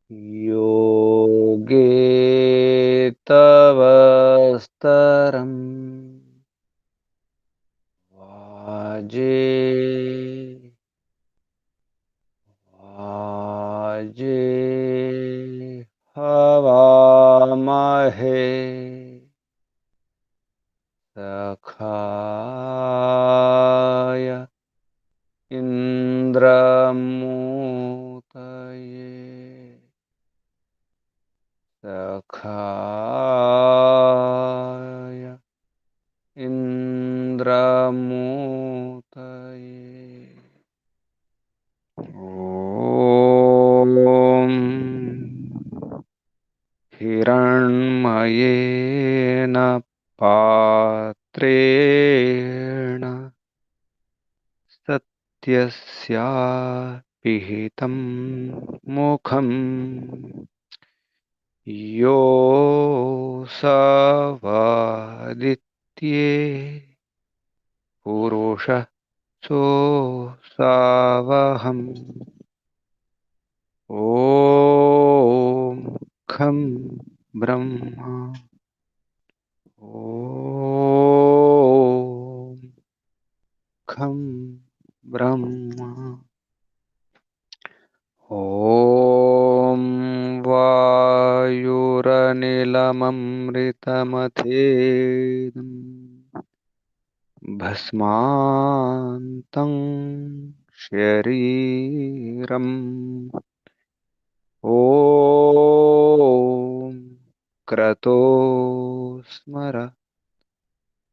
योगे तव स्तरम् वाजे वाजे हवामहे सखाय इन्द्रमूतये सखाय इन्द्रमूतये ॐ हिरण्मयेन पात्रेण सत्यस्य पिहितं मुखम् योऽसवदित्ये पुरुषः सोऽसावहम् ॐ खं ब्रह्मा ॐ खं ब्रह्मा ॐ वायुरनिलममृतमथेदम् भस्मान्तं शरीरम् ॐ क्रतो स्मर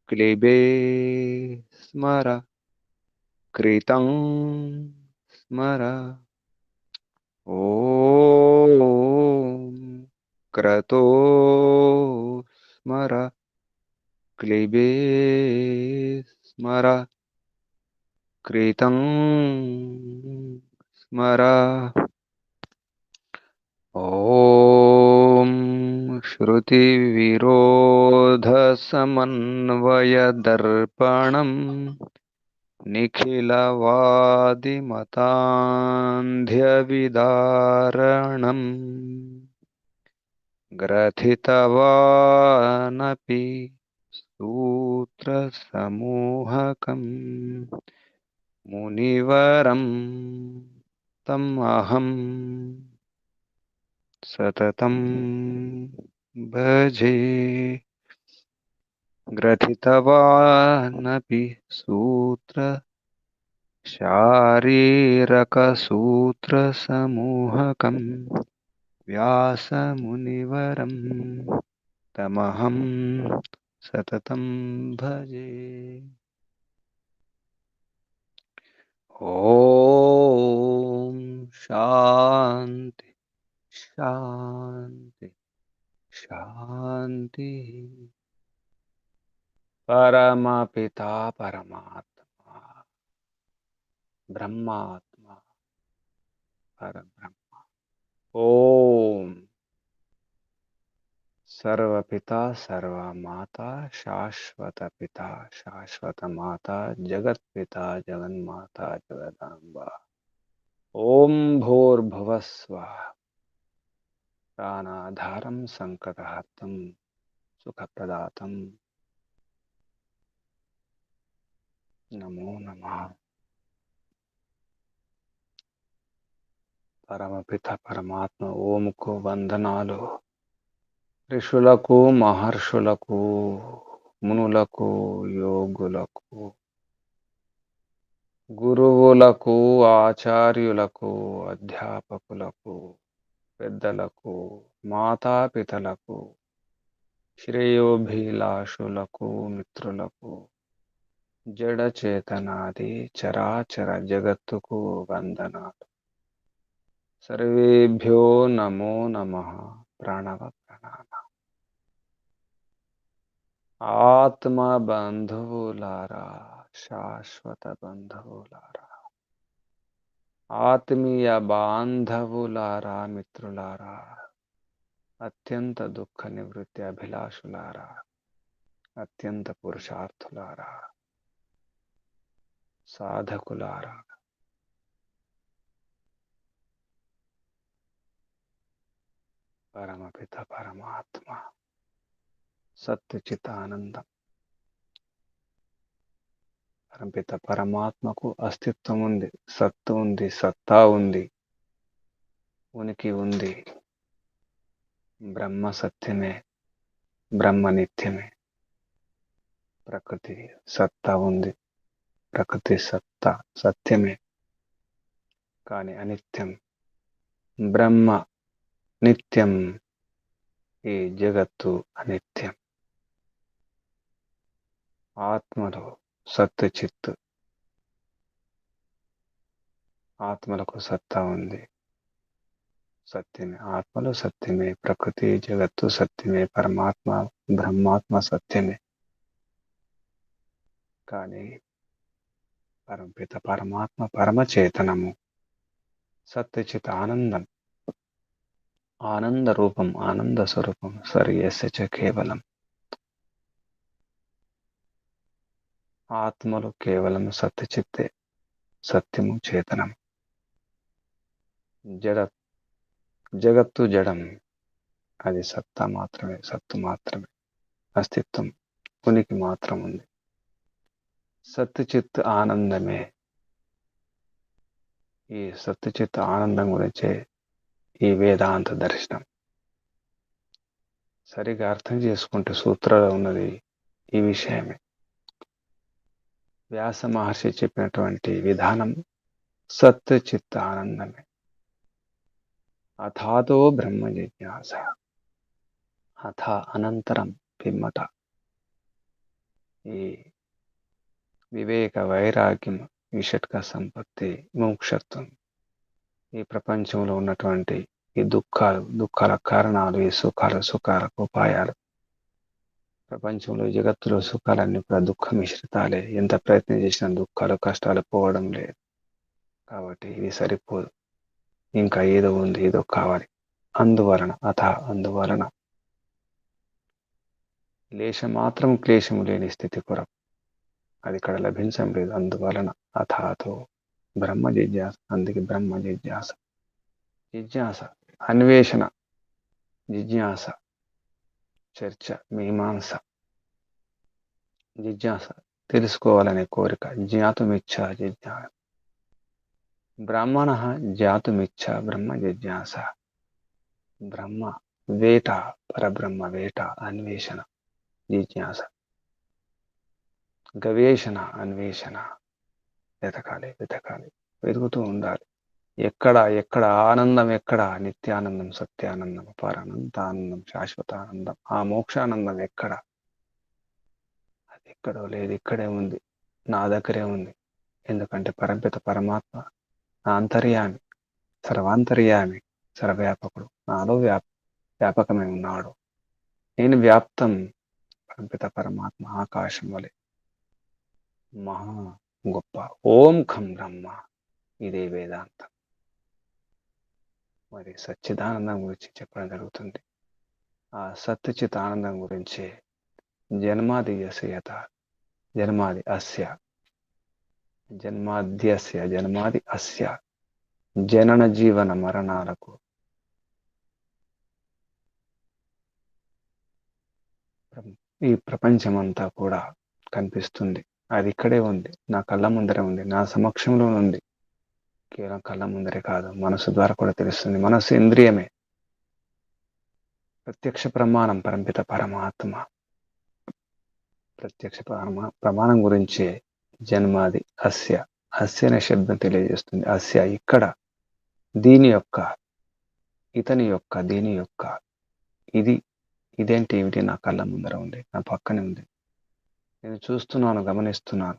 क्लिबे स्मर कृतं स्मर ॐ क्रतो स्मर क्लिबे स्मर कृतं स्मर ॐ श्रुतिविरोधसमन्वयदर्पणम् निखिलवादिमतान्ध्यविदारणम् ग्रथितवानपि सूत्रसमूहकम् मुनिवरं तम् अहं सततं भजे ग्रथितवानपि शारीरकसूत्रसमूहकं व्यासमुनिवरं तमहं सततं भजे। ॐ शान्ति शान्ति शान्ति। परमपिता परमात्मा ब्रह्मात्मा परब्रह्म ओम सर्वपिता सर्वमाता शाश्वत पिता शाश्वत माता जगत पिता जगन्माता जगदाम्बा। ओम भूर्भुवस्वः प्राणाधारं संकटहर्तं सुखप्रदातं नमो नमः। परमपिता परमात्मा ओम को వందనాలు। ఋషులకు మహర్షులకు మునులకు యోగులకు గురువులకు ఆచార్యులకు అధ్యాపకులకు పెద్దలకు మాతాపితలకు శ్రేయోభిలాషులకు మిత్రులకు జడ చేతనాది చరాచర జగత్తుకు వందనాలు। సర్వేభ్యో నమో నమః ప్రణవ ప్రణామ। ఆత్మ బంధువులారా శాశ్వత బంధువులారా ఆత్మీయ బాంధవులారా మిత్రులారా అత్యంత దుఃఖ నివృత్తి అభిలాషులారా అత్యంత పురుషార్థులారా సాధకులారా పరమపిత పరమాత్మ సత్యచితానందం. పరమపిత పరమాత్మకు అస్తిత్వం ఉంది, సత్తు ఉంది, సత్తా ఉంది, ఉనికి ఉంది. బ్రహ్మ సత్యమే, బ్రహ్మ నిత్యమే. ప్రకృతి సత్తా ఉంది, ప్రకృతి సత్తా సత్యమే, కానీ అనిత్యం. బ్రహ్మ నిత్యం, ఈ జగత్తు అనిత్యం. ఆత్మలో సత్తు చిత్తు, ఆత్మలకు సత్తా ఉంది, సత్యమే. ఆత్మలో సత్యమే, ప్రకృతి జగత్తు సత్యమే, పరమాత్మ బ్రహ్మాత్మ సత్యమే. కానీ పరమపిత పరమాత్మ పరమచేతనము, సత్యచిత ఆనందం, ఆనంద రూపం, ఆనంద స్వరూపం. సర్యస్య చ కేవలం. ఆత్మలో కేవలం సత్యచిత్తే, సత్యము చేతనం. జగత్తు జడం, అది సత్తా మాత్రమే, సత్తు మాత్రమే, అస్తిత్వం ఉనికి మాత్రం ఉంది. సత్యచిత్ ఆనందమే. ఈ సత్యచిత్ ఆనందం గురించే ఈ వేదాంత దర్శనం. సరిగా అర్థం చేసుకుంటే సూత్రాలు ఉన్నది ఈ విషయమే. వ్యాస మహర్షి చెప్పినటువంటి విధానం సత్యచిత్ ఆనందమే. అథాతో బ్రహ్మ జిజ్ఞాస, అథ అనంతరం పిమ్మట ఈ వివేక వైరాగ్యం, విషట్క సంపత్తి, మోక్షత్వం, ఈ ప్రపంచంలో ఉన్నటువంటి ఈ దుఃఖాల కారణాలు, ఈ సుఖాలకు ఉపాయాలు. ప్రపంచంలో జగత్తులో సుఖాలన్నీ కూడా దుఃఖ మిశ్రితాలే. ఎంత ప్రయత్నం చేసినా దుఃఖాలు కష్టాలు పోవడం లేదు. కాబట్టి ఇది సరిపోదు, ఇంకా ఏదో ఉంది, ఏదో కావాలి. అందువలన లేశమాత్రం క్లేశము లేని స్థితి కొరకు అది ఇక్కడ లభించడం లేదు. అందువలన అథాతో బ్రహ్మ జిజ్ఞాస. అందుకే బ్రహ్మ జిజ్ఞాస. జిజ్ఞాస అన్వేషణ, జిజ్ఞాస చర్చ, మీమాంస. జిజ్ఞాస తెలుసుకోవాలనే కోరిక. జ్ఞాతుమిచ్చ జిజ్ఞాస. బ్రాహ్మణ జ్ఞాతుమిచ్చ బ్రహ్మ జిజ్ఞాస. బ్రహ్మ వేట, పరబ్రహ్మ వేట, అన్వేషణ, జిజ్ఞాస, గవేషణ, అన్వేషణ. వెతకాలి, వెతుకుతూ ఉండాలి. ఎక్కడ ఆనందం, ఎక్కడ నిత్యానందం, సత్యానందం, పరనంతానందం, శాశ్వతానందం, ఆ మోక్షానందం ఎక్కడ? అది ఎక్కడో లేదు, ఇక్కడే ఉంది, నా దగ్గరే ఉంది. ఎందుకంటే పరమపిత పరమాత్మ నా అంతర్యామి, సర్వాంతర్యామి, సర్వవ్యాపకుడు, నాలో వ్యాపకమై ఉన్నాడు. నేను వ్యాప్తం. పరమపిత పరమాత్మ ఆకాశం వలె మహా గొప్ప. ఓం ఖం బ్రహ్మ. ఇదే వేదాంతం. మరి సచ్చిదానందం గురించి చెప్పడం జరుగుతుంది. ఆ సత్యచిత్ ఆనందం గురించి జన్మాది అస్య జనన జీవన మరణాలకు ఈ ప్రపంచమంతా కూడా కనిపిస్తుంది. అది ఇక్కడే ఉంది, నా కళ్ళ ముందరే ఉంది, నా సమక్షంలో ఉంది. కేవలం కళ్ళ ముందరే కాదు, మనసు ద్వారా కూడా తెలుస్తుంది. మనసు ఇంద్రియమే. ప్రత్యక్ష ప్రమాణం పరమపిత పరమాత్మ. ప్రత్యక్ష ప్రమాణం గురించే జన్మాది అస్య అనే శబ్దం తెలియజేస్తుంది. అస్య ఇక్కడ, దీని యొక్క, ఇతని యొక్క, దీని యొక్క, ఇదేంటి, ఏమిటి? నా కళ్ళ ముందర ఉంది, నా పక్కనే ఉంది, నేను చూస్తున్నాను, గమనిస్తున్నాను.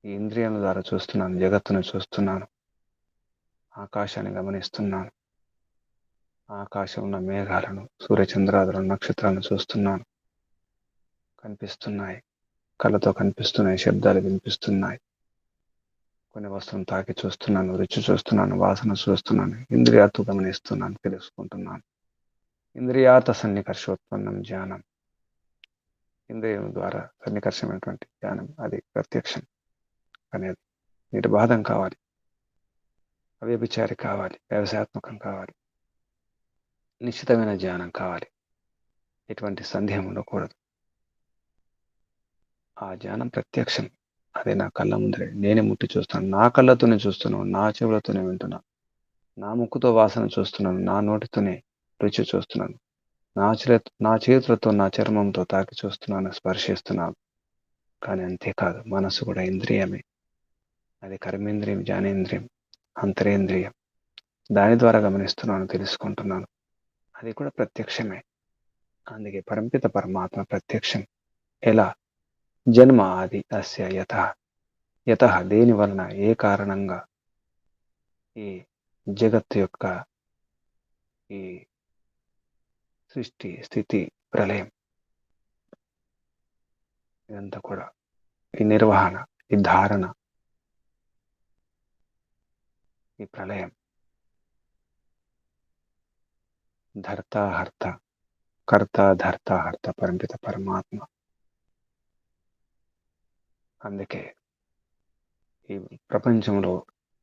ఈ ఇంద్రియాల ద్వారా చూస్తున్నాను, జగత్తును చూస్తున్నాను, ఆకాశాన్ని గమనిస్తున్నాను, ఆకాశం ఉన్న మేఘాలను, సూర్యచంద్రాదులను, నక్షత్రాలను చూస్తున్నాను. కనిపిస్తున్నాయి, కళ్ళతో కనిపిస్తున్నాయి, శబ్దాలు వినిపిస్తున్నాయి. కొన్ని వస్తువులను తాకి చూస్తున్నాను, రుచి చూస్తున్నాను, వాసన చూస్తున్నాను, ఇంద్రియాలతో గమనిస్తున్నాను, తెలుసుకుంటున్నాను. ఇంద్రియార్థ సన్నికర్షోత్పన్నం జ్ఞానం. ఇంద్రియం ద్వారా సన్నికర్షమైనటువంటి జ్ఞానం, అది ప్రత్యక్షం అనేది. నిర్బాధం కావాలి, అవ్యభిచారి కావాలి, వ్యవసాయాత్మకం కావాలి. నిశ్చితమైన జ్ఞానం కావాలి. ఎటువంటి సందేహం ఉండకూడదు. ఆ జ్ఞానం ప్రత్యక్షం. అది నా కళ్ళ ముందరే నేనే ముట్టి చూస్తాను. నా కళ్ళతోనే చూస్తున్నాను, నా చెవులతోనే వింటున్నాను, నా ముక్కుతో వాసన చూస్తున్నాను, నా నోటితోనే రుచి చూస్తున్నాను, నా చేతులతో నా చర్మంతో తాకి చూస్తున్నాను, స్పర్శిస్తున్నాను. కానీ అంతేకాదు, మనసు కూడా ఇంద్రియమే. అది కర్మేంద్రియం, జ్ఞానేంద్రియం, అంతరేంద్రియం. దాని ద్వారా గమనిస్తున్నాను, తెలుసుకుంటున్నాను. అది కూడా ప్రత్యక్షమే. అందుకే పరంపిత పరమాత్మ ప్రత్యక్షం. ఎలా? జన్మ ఆది అస్య యత దేని వలన, ఏ కారణంగా ఈ జగత్తు యొక్క ఈ సృష్టి, స్థితి, ప్రళయం ఇదంతా కూడా, ఈ నిర్వహణ, ఈ ధారణ, ఈ ప్రళయం, ధర్త హర్త, కర్త ధర్త హర్త పరంపిత పరమాత్మ. అందుకే ఈ ప్రపంచంలో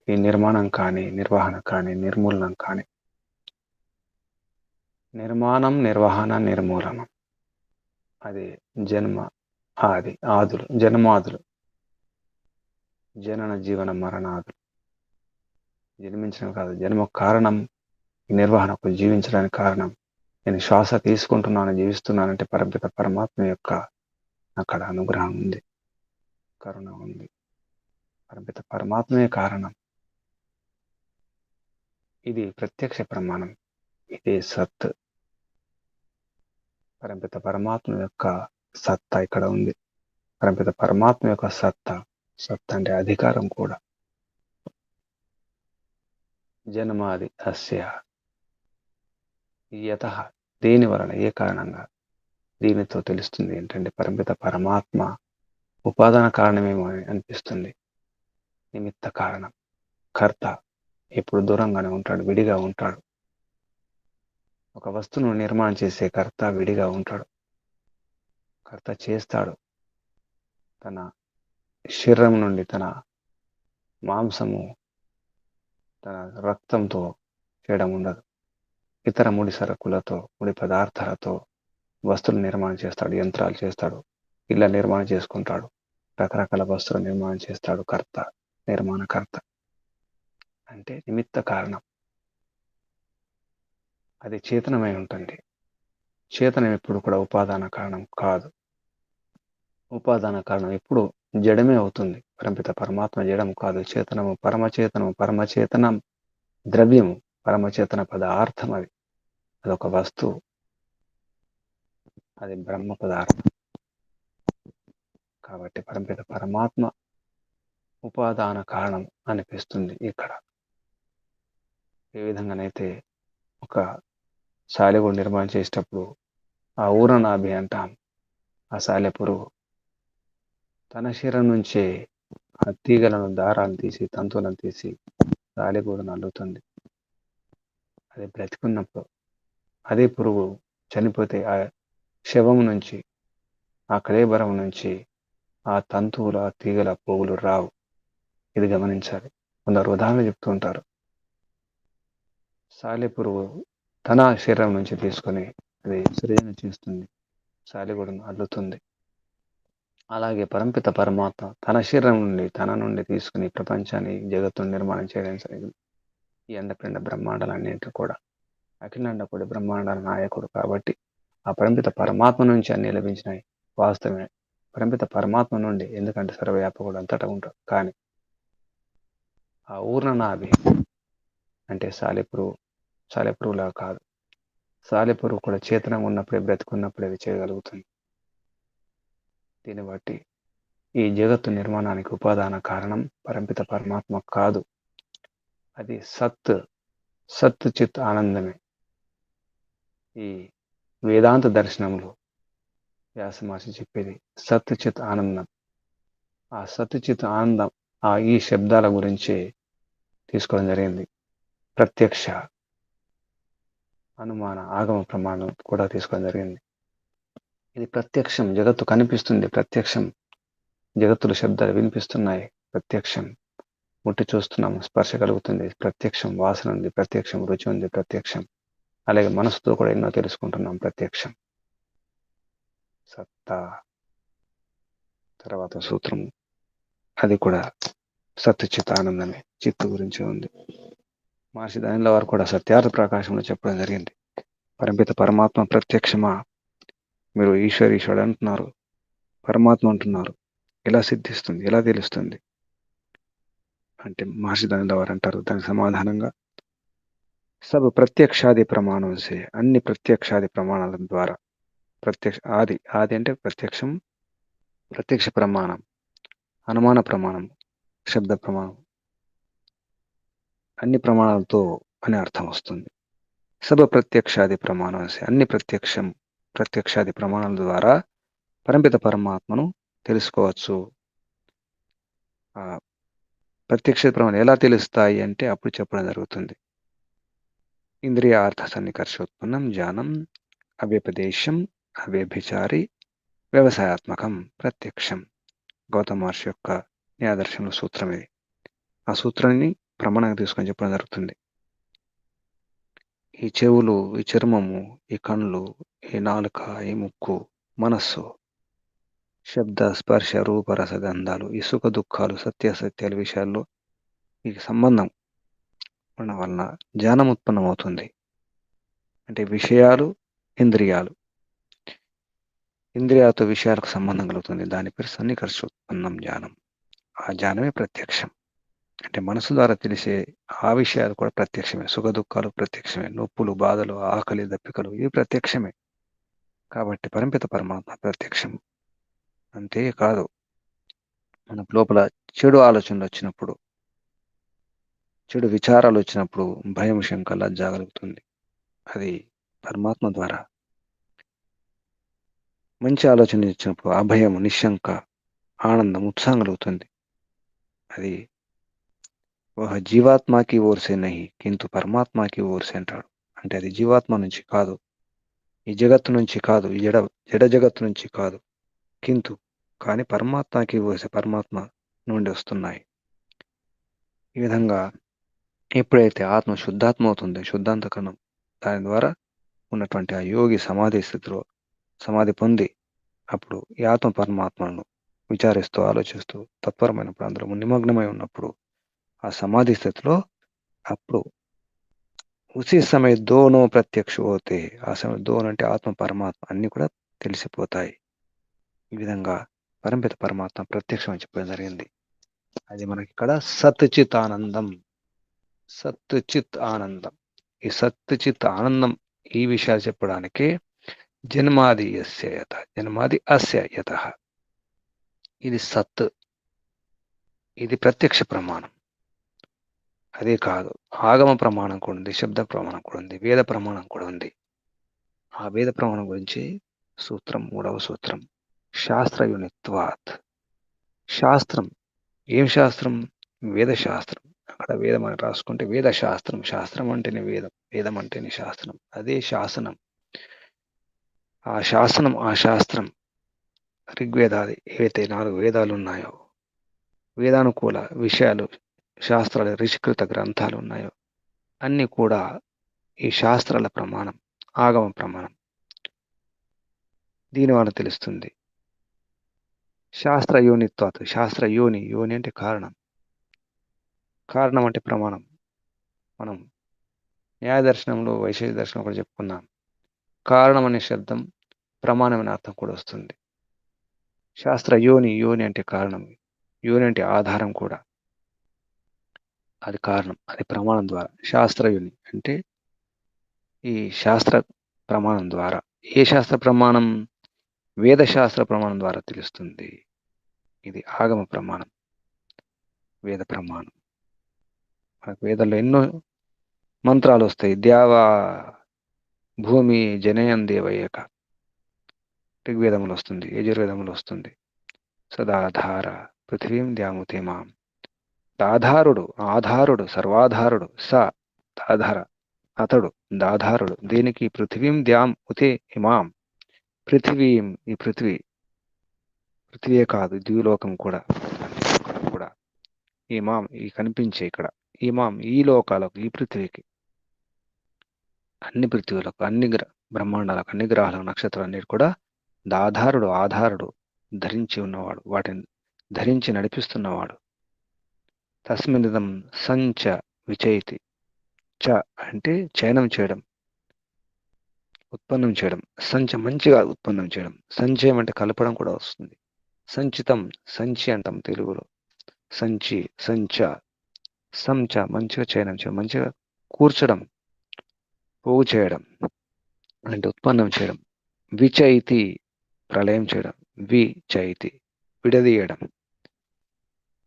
ఈ నిర్మాణం కానీ, నిర్వహణ కానీ, నిర్మూలనం కానీ, నిర్మాణం, నిర్వహణ, నిర్మూలనం, అది జన్మ ఆది, ఆదులు, జన్మాదులు, జనన జీవన మరణాదులు. జన్మించడం కాదు, జన్మ కారణం, నిర్వహణకు జీవించడానికి కారణం. నేను శ్వాస తీసుకుంటున్నాను, జీవిస్తున్నానంటే పరపిత పరమాత్మ యొక్క అక్కడ అనుగ్రహం ఉంది, కరుణ ఉంది. పరపిత పరమాత్మే కారణం. ఇది ప్రత్యక్ష ప్రమాణం. ఇదే సత్. పరపిత పరమాత్మ యొక్క సత్తా ఇక్కడ ఉంది. పరపిత పరమాత్మ యొక్క సత్తా అంటే అధికారం కూడా. జన్మాది అస్య యత, దేని వలన, ఏ కారణంగా. దీనితో తెలుస్తుంది ఏంటంటే పరపిత పరమాత్మ ఉపాదాన కారణమేమో అని అనిపిస్తుంది. నిమిత్త కారణం, కర్త ఎప్పుడు దూరంగానే ఉంటాడు, విడిగా ఉంటాడు. ఒక వస్తువును నిర్మాణం చేసే కర్త విడిగా ఉంటాడు. కర్త చేస్తాడు. తన శరీరం నుండి, తన మాంసము, తన రక్తంతో చేయడం ఉండదు. ఇతర ముడి సరుకులతో, ముడి పదార్థాలతో వస్తువులు నిర్మాణం చేస్తాడు, యంత్రాలు చేస్తాడు, ఇళ్ళ నిర్మాణం చేసుకుంటాడు, రకరకాల వస్తువులు నిర్మాణం చేస్తాడు. కర్త, నిర్మాణకర్త అంటే నిమిత్త కారణం. అది చేతనమై ఉంటుంది. చేతనం ఎప్పుడు కూడా ఉపాదాన కారణం కాదు. ఉపాదాన కారణం ఎప్పుడు జడమే అవుతుంది. పరంపిత పరమాత్మ జడం కాదు, చేతనము, పరమచేతనము, పరమచేతనం ద్రవ్యము, పరమచేతన పదార్థం. అదొక వస్తువు, అది బ్రహ్మ పదార్థం. కాబట్టి పరంపిత పరమాత్మ ఉపాదాన కారణం అనిపిస్తుంది ఇక్కడ. ఏ విధంగానైతే ఒక సాలెగూడు నిర్మాణం చేసేటప్పుడు ఆ ఊరనాభి అంటాం. ఆ సాలె పురుగు తన శరీరం నుంచే ఆ తీగలను, దారాలు తీసి, తంతువులను తీసి సాలెగూడును అల్లుతుంది. అది బ్రతికున్నప్పుడు. అదే పురుగు చనిపోతే ఆ శవం నుంచి, ఆ కళేబరం నుంచి ఆ తంతువుల, తీగల, పోగులు రావు. ఇది గమనించాలి. కొందరు ఉదాహరణ చెప్తూ ఉంటారు. సాలెపురుగు తన శరీరం నుంచి తీసుకొని అది సృజన చేస్తుంది, సాలెగూడును అల్లుతుంది. అలాగే పరంపిత పరమాత్మ తన శరీరం నుండి, తన నుండి తీసుకుని ప్రపంచాన్ని, జగత్తును నిర్మాణం చేయడం జరిగింది. ఈ అండపిండ బ్రహ్మాండాలన్నింటి కూడా అఖిలాండ కూడా బ్రహ్మాండాల నాయకుడు. కాబట్టి ఆ పరంపిత పరమాత్మ నుంచి అన్ని లభించినాయి. వాస్తవమే, పరంపిత పరమాత్మ నుండి. ఎందుకంటే సర్వవ్యాపకుడు, అంతటా ఉంటాడు. కానీ ఆ ఊర్ణనాభి అంటే సాలెపురుగులా కాదు. సాలెపురుగు కూడా చేతనంగా ఉన్నప్పుడే, బ్రతుకున్నప్పుడే అది చేయగలుగుతుంది. దీన్ని బట్టి ఈ జగత్తు నిర్మాణానికి ఉపాదాన కారణం పరంపిత పరమాత్మ కాదు. అది సత్ చిత్ ఆనందమే. ఈ వేదాంత దర్శనంలో వ్యాస మహర్షి చెప్పేది సత్ చిత్ ఆనందం. ఆ సత్ చిత్ ఆనందం ఈ శబ్దాల గురించి తీసుకోవడం జరిగింది. ప్రత్యక్ష, అనుమాన, ఆగమ ప్రమాణం కూడా తీసుకోవడం జరిగింది. ఇది ప్రత్యక్షం. జగత్తు కనిపిస్తుంది, ప్రత్యక్షం. జగత్తులు శబ్దాలు వినిపిస్తున్నాయి, ప్రత్యక్షం. ముట్టి చూస్తున్నాము, స్పర్శ కలుగుతుంది, ప్రత్యక్షం. వాసన ఉంది, ప్రత్యక్షం. రుచి ఉంది, ప్రత్యక్షం. అలాగే మనసుతో కూడా ఎన్నో తెలుసుకుంటున్నాం. ప్రత్యక్షం, సత్తా, తర్వాత సూత్రం, అది కూడా సత్తుచిత్ ఆనందమే, చిత్తు గురించి ఉంది. మహర్షి దయానంద వారు కూడా సత్యార్థ ప్రకాశంలో చెప్పడం జరిగింది. పరమిత పరమాత్మ ప్రత్యక్షమా, మీరు ఈశ్వరుడు అంటున్నారు, పరమాత్మ అంటున్నారు, ఎలా సిద్ధిస్తుంది, ఎలా తెలుస్తుంది అంటే మహర్షి దయానంద వారు అంటారు దానికి సమాధానంగా, సబ్ ప్రత్యక్షాది ప్రమాణం సే, అన్ని ప్రత్యక్షాది ప్రమాణాల ద్వారా, ప్రత్యక్ష ఆది, ఆది అంటే ప్రత్యక్షం, ప్రత్యక్ష ప్రమాణం, అనుమాన ప్రమాణం, శబ్ద ప్రమాణం, అన్ని ప్రమాణాలతో అనే అర్థం వస్తుంది. సబ ప్రత్యక్షాది ప్రమాణం సే, అన్ని ప్రత్యక్షాది ప్రమాణాల ద్వారా పరమిత పరమాత్మను తెలుసుకోవచ్చు. ఆ ప్రత్యక్ష ప్రమాణం ఎలా తెలుస్తాయి అంటే అప్పుడు చెప్పడం జరుగుతుంది. ఇంద్రియ అర్థ సన్నికర్షోత్పన్నం జ్ఞానం అవ్యపదేశం అవ్యభిచారి వ్యవసాయాత్మకం ప్రత్యక్షం. గౌతమ మహర్షి యొక్క న్యాయదర్శనంలో సూత్రం ఇది. ఆ సూత్రాన్ని ప్రమాణంగా తీసుకొని చెప్పడం జరుగుతుంది. ఈ చెవులు, ఈ చర్మము, ఈ కళ్ళు, ఈ నాలుక, ఈ ముక్కు, మనస్సు, శబ్ద స్పర్శ రూప రసగంధాలు, ఈ సుఖ దుఃఖాలు, సత్యాసత్యాల విషయాల్లో ఈ సంబంధం ఉండడం వలన జ్ఞానం ఉత్పన్నమవుతుంది. అంటే విషయాలు, ఇంద్రియాలు, ఇంద్రియాలతో విషయాలకు సంబంధం కలుగుతుంది. దాని పేరు సన్నికర్షోత్పన్నం జ్ఞానం. ఆ జ్ఞానమే ప్రత్యక్షం. అంటే మనసు ద్వారా తెలిసే ఆ విషయాలు కూడా ప్రత్యక్షమే. సుఖ దుఃఖాలు ప్రత్యక్షమే, నొప్పులు, బాధలు, ఆకలి, దప్పికలు ఇవి ప్రత్యక్షమే. కాబట్టి పరమిత పరమాత్మ ప్రత్యక్షం. అంతేకాదు, మన లోపల చెడు ఆలోచనలు వచ్చినప్పుడు, చెడు విచారాలు వచ్చినప్పుడు భయం, శంక, లజ్జ కలుగుతుంది. అది పరమాత్మ ద్వారా. మంచి ఆలోచన ఇచ్చినప్పుడు అభయం, నిశంక, ఆనందం, ఉత్సాహం కలుగుతుంది. అది వహ జీవాత్మకి ఓర్ సే నహి కింటు పరమాత్మకి ఓర్ సే అంటాడు. అంటే అది జీవాత్మ నుంచి కాదు, ఈ జగత్తు నుంచి కాదు, ఈ జడ జగత్తు నుంచి కాదు, కింటు కానీ పరమాత్మకి ఓసే, పరమాత్మ నుండి వస్తున్నాయి. ఈ విధంగా ఎప్పుడైతే ఆత్మ శుద్ధాత్మ అవుతుందో, శుద్ధాంతకరణం, దాని ద్వారా ఉన్నటువంటి ఆ యోగి సమాధి స్థితిలో సమాధి పొంది అప్పుడు ఈ ఆత్మ పరమాత్మను విచారిస్తూ, ఆలోచిస్తూ తత్పరమైనప్పుడు, అందులో నిమగ్నమై ఉన్నప్పుడు ఆ సమాధి స్థితిలో అప్పుడు ఉసి సమయ దోనో ప్రత్యక్ష పోతే, ఆ సమయం దోన్ అంటే ఆత్మ పరమాత్మ అన్ని కూడా తెలిసిపోతాయి. ఈ విధంగా పరమిత పరమాత్మ ప్రత్యక్షం అని చెప్పడం జరిగింది. అది మనకి ఇక్కడ సత్ ఆనందం, సత్ ఆనందం. ఈ సత్ ఆనందం ఈ విషయాలు చెప్పడానికి జన్మాది యస్య యత, జన్మాది అస్య యత, ఇది సత్, ఇది ప్రత్యక్ష ప్రమాణం. అదే కాదు, ఆగమ ప్రమాణం కూడా ఉంది, శబ్ద ప్రమాణం కూడా ఉంది, వేద ప్రమాణం కూడా ఉంది. ఆ వేద ప్రమాణం గురించి సూత్రం, 3వ సూత్రం, శాస్త్రయునిత్వాత్. శాస్త్రం, ఏం శాస్త్రం? వేద శాస్త్రం. అక్కడ వేదం అని రాసుకుంటే వేద శాస్త్రం, శాస్త్రం అంటేనే వేదం, వేదం అంటేనే శాస్త్రం, అదే శాసనం. ఆ శాసనం, ఆ శాస్త్రం, ఋగ్వేదాది ఏవైతే 4 వేదాలు ఉన్నాయో, వేదానుకూల విషయాలు, శాస్త్రాలు, ఋషికృత గ్రంథాలు ఉన్నాయో అన్నీ కూడా ఈ శాస్త్రాల ప్రమాణం, ఆగమ ప్రమాణం. దీని వల్ల తెలుస్తుంది. శాస్త్ర యోనిత్వాత్, శాస్త్ర యోని, యోని అంటే కారణం, కారణం అంటే ప్రమాణం. మనం న్యాయ దర్శనంలో, వైశేష దర్శనం కూడా చెప్పుకున్నాం. కారణం అనే శబ్దం ప్రమాణం అనే అర్థం కూడా వస్తుంది. శాస్త్ర యోని, యోని అంటే కారణం, యోని అంటే ఆధారం కూడా, అది కారణం, అది ప్రమాణం ద్వారా. శాస్త్రయోని అంటే ఈ శాస్త్ర ప్రమాణం ద్వారా. ఏ శాస్త్ర ప్రమాణం? వేద శాస్త్ర ప్రమాణం ద్వారా తెలుస్తుంది. ఇది ఆగమ ప్రమాణం, వేద ప్రమాణం. మనకు వేదంలో ఎన్నో మంత్రాలు వస్తాయి. ద్యావా భూమి జనయం దేవయ్యక, ఋగ్వేదంలో వస్తుంది, యజుర్వేదంలో వస్తుంది. సదాధార పృథివీం ద్యాముతే మాం. దాధారుడు, ఆధారుడు, సర్వాధారుడు, దాధార, అతడు దాధారుడు. దేనికి? పృథివీం ద్యాం ఉతే ఇమాం, పృథివీం, ఈ పృథివే కాదు, ద్విలోకం కూడా, కూడా ఇమాం, ఈ కనిపించే ఇక్కడ, ఇమాం ఈ లోకాలకు, ఈ పృథివీకి, అన్ని పృథ్వీలకు, బ్రహ్మాండాలకు, అన్ని గ్రహాలకు, నక్షత్రాలన్నిటి కూడా ఆధారుడు ధరించి ఉన్నవాడు, వాటిని ధరించి నడిపిస్తున్నవాడు. తస్మినిదం సంచ విచయితి. చ అంటే చయనం చేయడం, ఉత్పన్నం చేయడం. సంచ మంచిగా ఉత్పన్నం చేయడం. సంచయం అంటే కలపడం కూడా వస్తుంది. సంచితం, సంచి అంటాం తెలుగులో. సంచి, సంచ, సంచ మంచిగా చయనం చేయడం, మంచిగా కూర్చడం, పోగు చేయడం అంటే ఉత్పన్నం చేయడం. విచయితి ప్రళయం చేయడం. విచయితి విడదీయడం.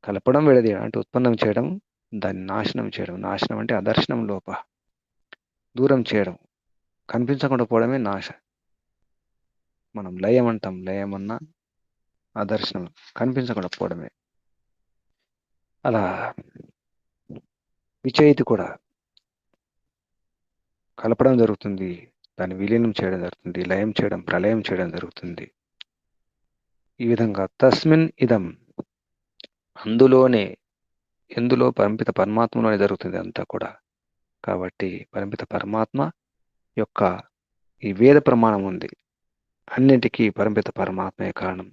కలపడం, విడదీయడం అంటే ఉత్పన్నం చేయడం, దాన్ని నాశనం చేయడం. నాశనం అంటే అదర్శనం లోప, దూరం చేయడం, కనిపించకుండా పోవడమే నాశ. మనం లయం అంటాం, లయం అన్న అదర్శనం, కనిపించకుండా పోవడమే. అలా విచయితి కూడా కలపడం జరుగుతుంది, దాన్ని విలీనం చేయడం జరుగుతుంది, లయం చేయడం, ప్రళయం చేయడం జరుగుతుంది. ఈ విధంగా తస్మిన్ ఇదం, అందులోనే, ఎందులో పరంపిత పరమాత్మలోనే జరుగుతుంది అంతా కూడా. కాబట్టి పరంపిత పరమాత్మ యొక్క ఈ వేద ప్రమాణం ఉంది, అన్నింటికీ పరంపిత పరమాత్మే కారణం.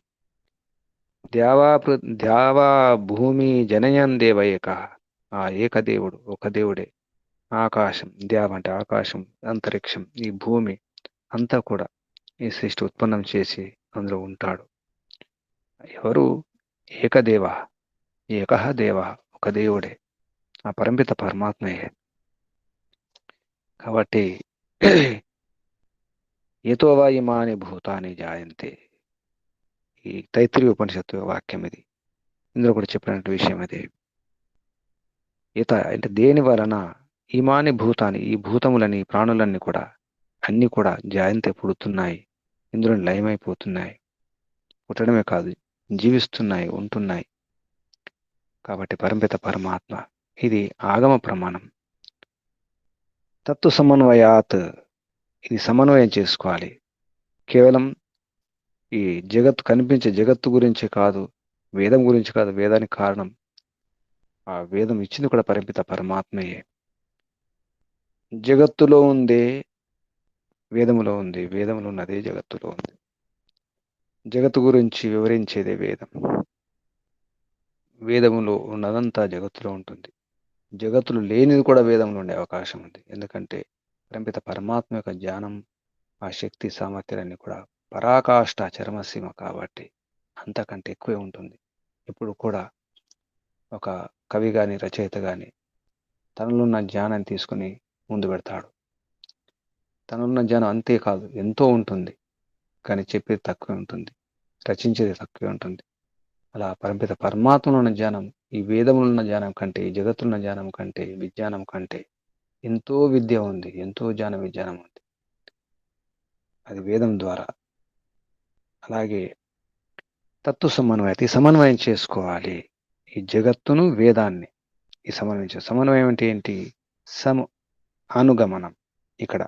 ద్యావా భూమి జనయన్ దేవ ఏక, ఆ ఏకదేవుడు ఒక దేవుడే. ఆకాశం, ద్యావ అంటే ఆకాశం, అంతరిక్షం, ఈ భూమి అంతా కూడా ఈ సృష్టి ఉత్పన్నం చేసి అందులో ఉంటాడు. ఎవరు? ఏకదేవ, ఏకః దేవ, ఒక దేవుడే, ఆ పరంపిత పరమాత్మయే. కాబట్టి ఏతో వా ఇమాని భూతాని జాయంతే, ఈ తైత్రీయ ఉపనిషత్తు వాక్యం ఇది. ఇందులో కూడా చెప్పినట్టు విషయం ఇది. ఈత అంటే దేని వలన, ఇమాని భూతాని, ఈ భూతములని, ప్రాణులన్నీ కూడా, అన్నీ కూడా జాయంతే పుడుతున్నాయి, ఇందులో లయమైపోతున్నాయి. పుట్టడమే కాదు, జీవిస్తున్నాయి, ఉంటున్నాయి. కాబట్టి పరంపిత పరమాత్మ, ఇది ఆగమ ప్రమాణం. తత్వ సమన్వయాత్, ఇది సమన్వయం చేసుకోవాలి. కేవలం ఈ జగత్తు, కనిపించే జగత్తు గురించి కాదు, వేదం గురించి కాదు. వేదానికి కారణం, ఆ వేదం ఇచ్చింది కూడా పరంపిత పరమాత్మయే. జగత్తులో ఉందే వేదములో ఉంది, వేదములో ఉన్నదే జగత్తులో ఉంది. జగత్తు గురించి వివరించేదే వేదం. వేదములో ఉన్నదంతా జగత్తులో ఉంటుంది. జగత్తులు లేనిది కూడా వేదంలో ఉండే అవకాశం ఉంది. ఎందుకంటే పరంపిత పరమాత్మ యొక్క జ్ఞానం, ఆ శక్తి సామర్థ్యాలన్నీ కూడా పరాకాష్ఠ చరమసీమ కాబట్టి అంతకంటే ఎక్కువే ఉంటుంది. ఇప్పుడు కూడా ఒక కవి కానీ, రచయిత కానీ తనలో ఉన్న జ్ఞానాన్ని తీసుకుని ముందు పెడతాడు. తనలో జ్ఞానం అంతేకాదు, ఎంతో ఉంటుంది, కానీ చెప్పేది తక్కువే ఉంటుంది, రచించేది తక్కువే ఉంటుంది. అలా పరంపిత పరమాత్మలో ఉన్న జ్ఞానం, ఈ వేదములో ఉన్న జ్ఞానం కంటే, ఈ జగత్తులో ఉన్న జ్ఞానం కంటే, విజ్ఞానం కంటే ఎంతో విద్య ఉంది, ఎంతో విజ్ఞానం ఉంది. అది వేదం ద్వారా. అలాగే తత్వ సమన్వయం చేసుకోవాలి. ఈ జగత్తును, వేదాన్ని ఈ సమన్వయం అంటే ఏంటి? అనుగమనం. ఇక్కడ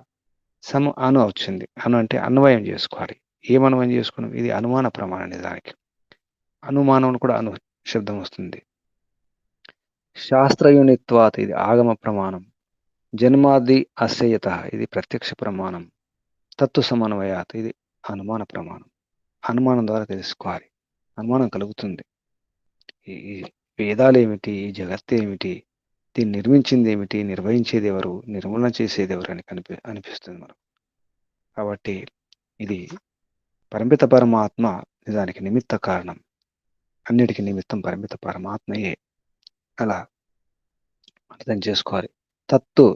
అను వచ్చింది. అను అంటే అన్వయం చేసుకోవాలి. ఏం అన్వయం చేసుకున్నాం? ఇది అనుమాన ప్రమాణం. నిజానికి అనుమానం కూడా అను శబ్దం వస్తుంది. శాస్త్రయునిత్వాత్, ఇది ఆగమ ప్రమాణం. జన్మాది అశయత, ఇది ప్రత్యక్ష ప్రమాణం. తత్వ సమన్వయాత్, ఇది అనుమాన ప్రమాణం. అనుమానం ద్వారా తెలుసుకోవాలి, అనుమానం కలుగుతుంది. ఈ వేదాలు ఏమిటి, ఈ జగత్తు ఏమిటి, దీన్ని నిర్మించింది ఏమిటి, నిర్వహించేది ఎవరు, నిర్మూలన చేసేది ఎవరు అని అనిపిస్తుంది మనకు. కాబట్టి ఇది పరంపిత పరమాత్మ నిజానికి నిమిత్త కారణం. అన్నిటికీ నిమిత్తం పరంపిత పరమాత్మయే. అలా అర్థం చేసుకోవాలి. తత్తు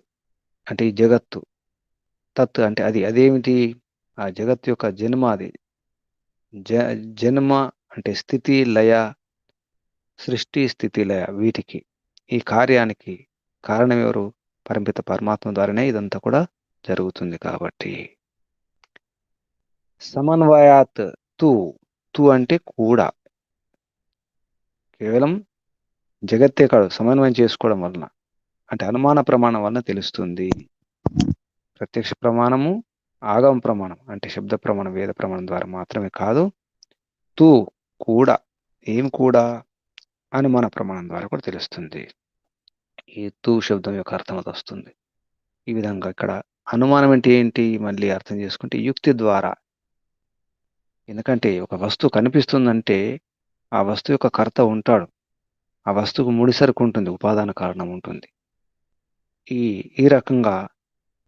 అంటే ఈ జగత్తు, తత్ అంటే అదేమిటి? ఆ జగత్తు యొక్క జన్మ అది. జన్మ అంటే స్థితి, లయ, సృష్టి, స్థితి, లయ, వీటికి, ఈ కార్యానికి కారణం ఎవరు? పరంపిత పరమాత్మ ద్వారానే ఇదంతా కూడా జరుగుతుంది. కాబట్టి సమన్వయాత్ తు అంటే కూడా, కేవలం జగత్తే కాదు, సమన్వయం చేసుకోవడం వలన, అంటే అనుమాన ప్రమాణం వలన తెలుస్తుంది. ప్రత్యక్ష ప్రమాణము, ఆగమ ప్రమాణం అంటే శబ్ద ప్రమాణం, వేద ప్రమాణం ద్వారా మాత్రమే కాదు. కూడా, ఏం కూడా? అనుమాన ప్రమాణం ద్వారా కూడా తెలుస్తుంది. ఈ శబ్దం యొక్క అర్థం అది వస్తుంది. ఈ విధంగా ఇక్కడ అనుమానం అంటే ఏంటి మళ్ళీ అర్థం చేసుకుంటే యుక్తి ద్వారా. ఎందుకంటే ఒక వస్తువు కనిపిస్తుందంటే ఆ వస్తువు యొక్క కర్త ఉంటాడు. ఆ వస్తువుకు ముడిసరుకు ఉంటుంది. ఉపాదాన కారణం ఉంటుంది. ఈ ఈ రకంగా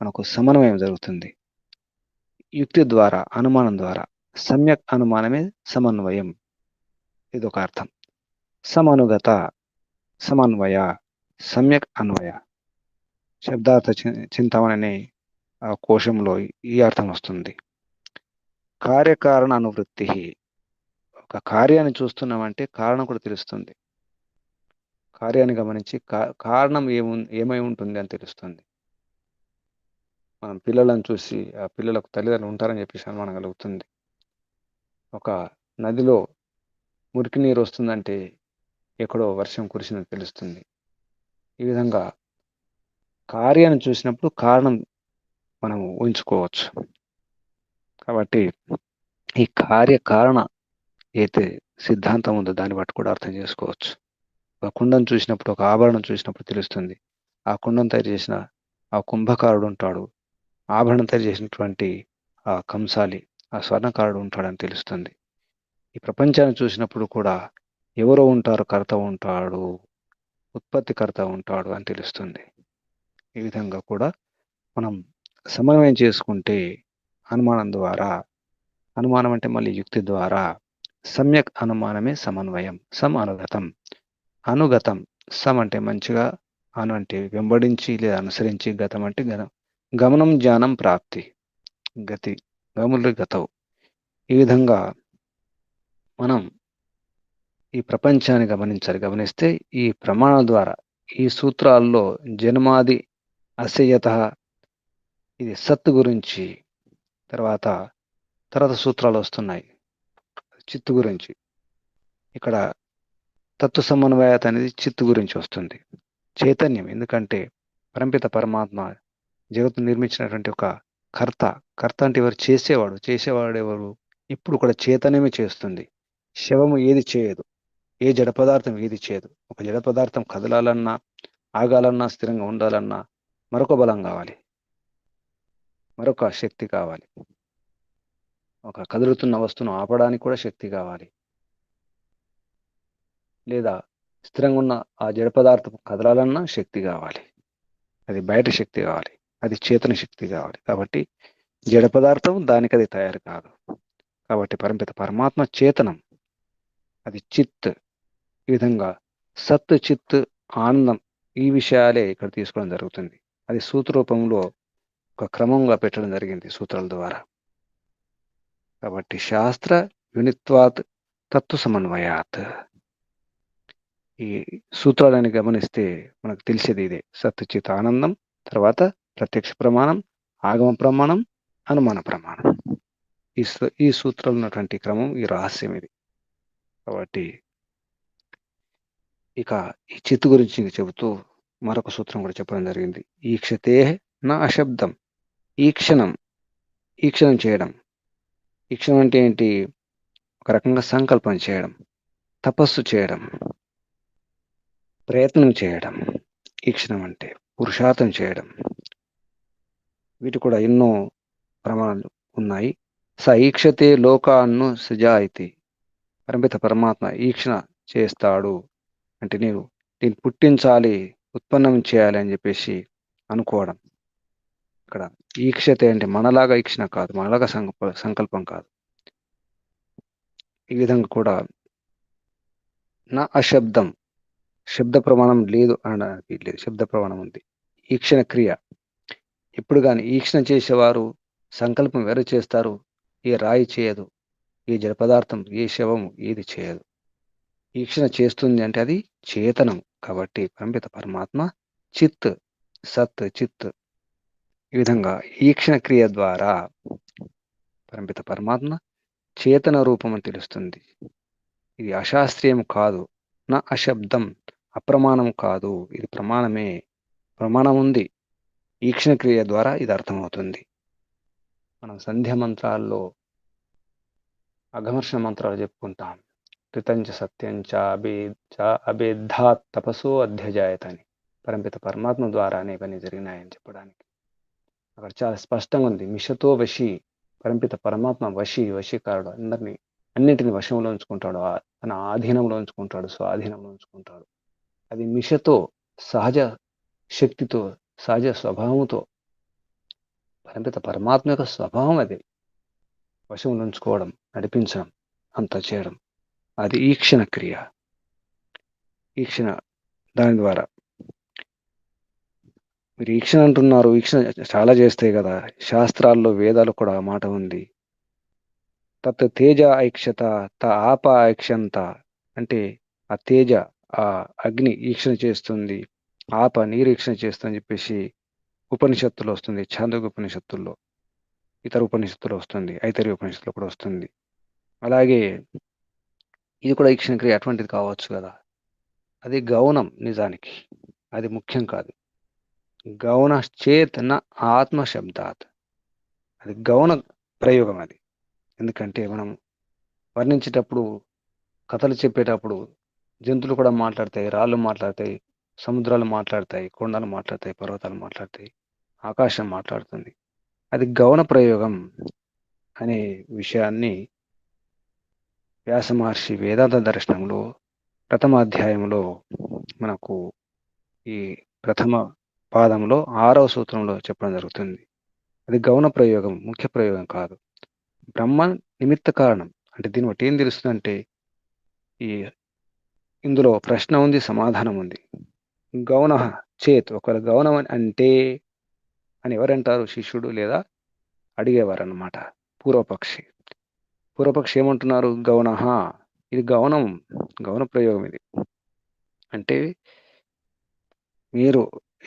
మనకు సమన్వయం జరుగుతుంది. యుక్తి ద్వారా, అనుమానం ద్వారా. సమ్యక్ అనుమానమే సమన్వయం. ఇదొక అర్థం. సమనుగత, సమన్వయ, సమ్యక్ అన్వయ. శబ్దార్థ చింతామణి అనే ఆ కోశంలో ఈ అర్థం వస్తుంది. కార్యకారణ అనువృత్తి. ఒక కార్యాన్ని చూస్తున్నామంటే కారణం కూడా తెలుస్తుంది. కార్యాన్ని గమనించి కారణం ఏమై ఉంటుంది అని తెలుస్తుంది. మనం పిల్లలను చూసి ఆ పిల్లలకు తల్లిదండ్రులు ఉంటారని చెప్పేసి అనుమానం కలుగుతుంది. ఒక నదిలో మురికి నీరు వస్తుందంటే ఎక్కడో వర్షం కురిసిందని తెలుస్తుంది. ఈ విధంగా కార్యాన్ని చూసినప్పుడు కారణం మనం ఊహించుకోవచ్చు. కాబట్టి ఈ కార్యకారణ అయితే సిద్ధాంతం ఉందో దాన్ని బట్టి కూడా అర్థం చేసుకోవచ్చు. ఒక కుండను చూసినప్పుడు, ఒక ఆభరణం చూసినప్పుడు తెలుస్తుంది. ఆ కుండను తయారు చేసిన ఆ కుంభకారుడు ఉంటాడు. ఆభరణం తయారు చేసినటువంటి ఆ కంసాలి, ఆ స్వర్ణకారుడు ఉంటాడని తెలుస్తుంది. ఈ ప్రపంచాన్ని చూసినప్పుడు కూడా ఎవరో ఉంటారు, కర్త ఉంటాడు, ఉత్పత్తికర్త ఉంటాడు అని తెలుస్తుంది. ఈ విధంగా కూడా మనం సమన్వయం చేసుకుంటే అనుమానం ద్వారా, అనుమానం అంటే మళ్ళీ యుక్తి ద్వారా, సమ్యక్ అనుమానమే సమన్వయం. అనుగతం. అనుగతం. సమ్ అంటే మంచిగా, అను అంటే వెంబడించి లేదా అనుసరించి, గతం అంటే గమనం, జ్ఞానం, ప్రాప్తి, గతి, గములు గతవు. ఈ విధంగా మనం ఈ ప్రపంచాన్ని గమనిస్తే ఈ ప్రమాణాల ద్వారా, ఈ సూత్రాల్లో జన్మాది అస్యయత, ఇది సత్ గురించి, తర్వాత తర్వాత సూత్రాలు వస్తున్నాయి చిత్తు గురించి. ఇక్కడ తత్వ సమన్వయత అనేది చిత్తు గురించి వస్తుంది. చైతన్యం, ఎందుకంటే పరంపిత పరమాత్మ జగత్తు నిర్మించినటువంటి ఒక కర్త. కర్త అంటే ఎవరు? చేసేవాడు. చేసేవాడు ఎవరు? ఇప్పుడు కూడా చైతన్యమే చేస్తుంది. శవము ఏది చేయదు. ఏ జడ పదార్థం ఏది చేయదు. ఒక జడ పదార్థం కదలాలన్నా, ఆగాలన్నా, స్థిరంగా ఉండాలన్నా మరొక బలం కావాలి, మరొక శక్తి కావాలి. ఒక కదులుతున్న వస్తువును ఆపడానికి కూడా శక్తి కావాలి. లేదా స్థిరంగా ఉన్న ఆ జడ పదార్థం కదలాలన్నా శక్తి కావాలి. అది బయట శక్తి కావాలి. అది చేతన శక్తి కావాలి. కాబట్టి జడ పదార్థం దానికి అది తయారు కాదు. కాబట్టి పరంపిత పరమాత్మ చేతనం, అది చిత్. ఈ విధంగా సత్, చిత్, ఆనందం, ఈ విషయాలే ఇక్కడ తీసుకోవడం జరుగుతుంది. అది సూత్రరూపంలో ఒక క్రమంగా పెట్టడం జరిగింది సూత్రాల ద్వారా. కాబట్టి శాస్త్ర యునిత్వాత్ తత్వ సమన్వయాత్. ఈ సూత్రాలని గమనిస్తే మనకు తెలిసేది ఇదే. సత్, చిత్, ఆనందం, తర్వాత ప్రత్యక్ష ప్రమాణం, ఆగమ ప్రమాణం, అనుమాన ప్రమాణం. ఈ సూత్రాలు ఉన్నటువంటి క్రమం, ఈ రహస్యం ఇది. కాబట్టి ఇక ఈ చిత్తు గురించి చెబుతూ మరొక సూత్రం కూడా చెప్పడం జరిగింది. ఈక్షతే నా అశబ్దం. ఈక్షణం, ఈక్షణం చేయడం. ఈక్షణం అంటే ఏంటి? ఒక రకంగా సంకల్పం చేయడం, తపస్సు చేయడం, ప్రయత్నం చేయడం. ఈక్షణం అంటే పురుషార్థం చేయడం. వీటి కూడా ఎన్నో ప్రమాణాలు ఉన్నాయి. స ఈక్షతే లోకాన్ను సృజాయితి. పరమిత పరమాత్మ ఈక్షణ చేస్తాడు అంటే దీన్ని పుట్టించాలి, ఉత్పన్నం చేయాలి అని చెప్పేసి అనుకోవడం. ఇక్కడ ఈక్షతే అంటే మనలాగా ఈక్షణ కాదు, మనలాగా సంకల్పం కాదు. ఈ విధంగా కూడా నా అశబ్దం, శబ్ద ప్రమాణం లేదు అనడానికి లేదు, శబ్ద ప్రమాణం ఉంది. ఈక్షణ క్రియ ఎప్పుడు కానీ ఈక్షణ చేసేవారు సంకల్పం ఎవరు చేస్తారు? ఏ రాయి చేయదు, ఏ జడ పదార్థం, ఏ శవము ఏది చేయదు. ఈక్షణ చేస్తుంది అంటే అది చేతనం. కాబట్టి పరంపిత పరమాత్మ చిత్, సత్, చిత్. ఈ విధంగా ఈక్షణ క్రియ ద్వారా పరంపిత పరమాత్మ చేతన రూపం అని తెలుస్తుంది. ఇది అశాస్త్రీయం కాదు. నా అశబ్దం, అప్రమాణం కాదు, ఇది ప్రమాణమే. ప్రమాణం ఉంది. ఈక్షణ క్రియ ద్వారా ఇది అర్థమవుతుంది. మనం సంధ్య మంత్రాల్లో అఘమర్షణ మంత్రాలు చెప్పుకుంటాం. కృతంచ సత్యంచ అభేద్ధాత్ తపసో అధ్యజాయత అని. పరంపిత పరమాత్మ ద్వారానే ఇవన్నీ జరిగినాయని చెప్పడానికి. అక్కడ చాలా స్పష్టంగా ఉంది. మిషతో వశి, పరంపిత పరమాత్మ వశీకారుడు. అన్నిటిని వశంలో ఉంచుకుంటాడు. తన ఆధీనంలో ఉంచుకుంటాడు, స్వాధీనంలో ఉంచుకుంటాడు. అది మిషతో, సహజ శక్తితో, సహజ స్వభావంతో, పరంపిత పరమాత్మ యొక్క స్వభావం అది. వశంలో ఉంచుకోవడం, నడిపించడం, అంతా చేయడం. అది ఈక్షణ క్రియ. ఈక్షణ దాని ద్వారా మీరు ఈక్షణ అంటున్నారు. ఈక్షణ చాలా చేస్తాయి కదా. శాస్త్రాల్లో, వేదాలు కూడా ఆ మాట ఉంది. తత్ తేజ ఐక్షత త ఆప ఐక్షంత. అంటే ఆ తేజ, ఆ అగ్ని ఈక్షణ చేస్తుంది, ఆప నీరీక్షణ చేస్తుంది అని చెప్పేసి ఉపనిషత్తులో వస్తుంది. ఛాందోగ్య ఉపనిషత్తుల్లో, ఇతర ఉపనిషత్తులో వస్తుంది, ఐతరేయ ఉపనిషత్తులో కూడా వస్తుంది. అలాగే ఇది కూడా ఈక్షణ క్రియ అటువంటిది కావచ్చు కదా. అది గౌణం నిజానికి, అది ముఖ్యం కాదు. గౌణ చేతన ఆత్మ శబ్దాత్, అది గౌణ ప్రయోగం అది. ఎందుకంటే మనం వర్ణించేటప్పుడు, కథలు చెప్పేటప్పుడు జంతువులు కూడా మాట్లాడతాయి, రాళ్ళు మాట్లాడతాయి, సముద్రాలు మాట్లాడతాయి, కొండలు మాట్లాడతాయి, పర్వతాలు మాట్లాడతాయి, ఆకాశం మాట్లాడుతుంది. అది గౌణ ప్రయోగం అనే విషయాన్ని వ్యాస మహర్షి వేదాంత దర్శనంలో ప్రథమ అధ్యాయంలో మనకు ఈ ప్రథమ పాదంలో 6వ సూత్రంలో చెప్పడం జరుగుతుంది. అది గౌణ ప్రయోగం, ముఖ్య ప్రయోగం కాదు. బ్రహ్మ నిమిత్త కారణం. అంటే దీన్ని బట్టి ఏం తెలుస్తుందంటే, ఈ ఇందులో ప్రశ్న ఉంది, సమాధానం ఉంది. గౌణ చేత్, ఒకవేళ గౌణం అంటే అని ఎవరంటారు? శిష్యుడు లేదా అడిగేవారు అన్నమాట. పూర్వపక్షి. పూర్వపక్షి ఏమంటున్నారు? గౌణ, ఇది గౌణం, గౌణ ప్రయోగం ఇది. అంటే మీరు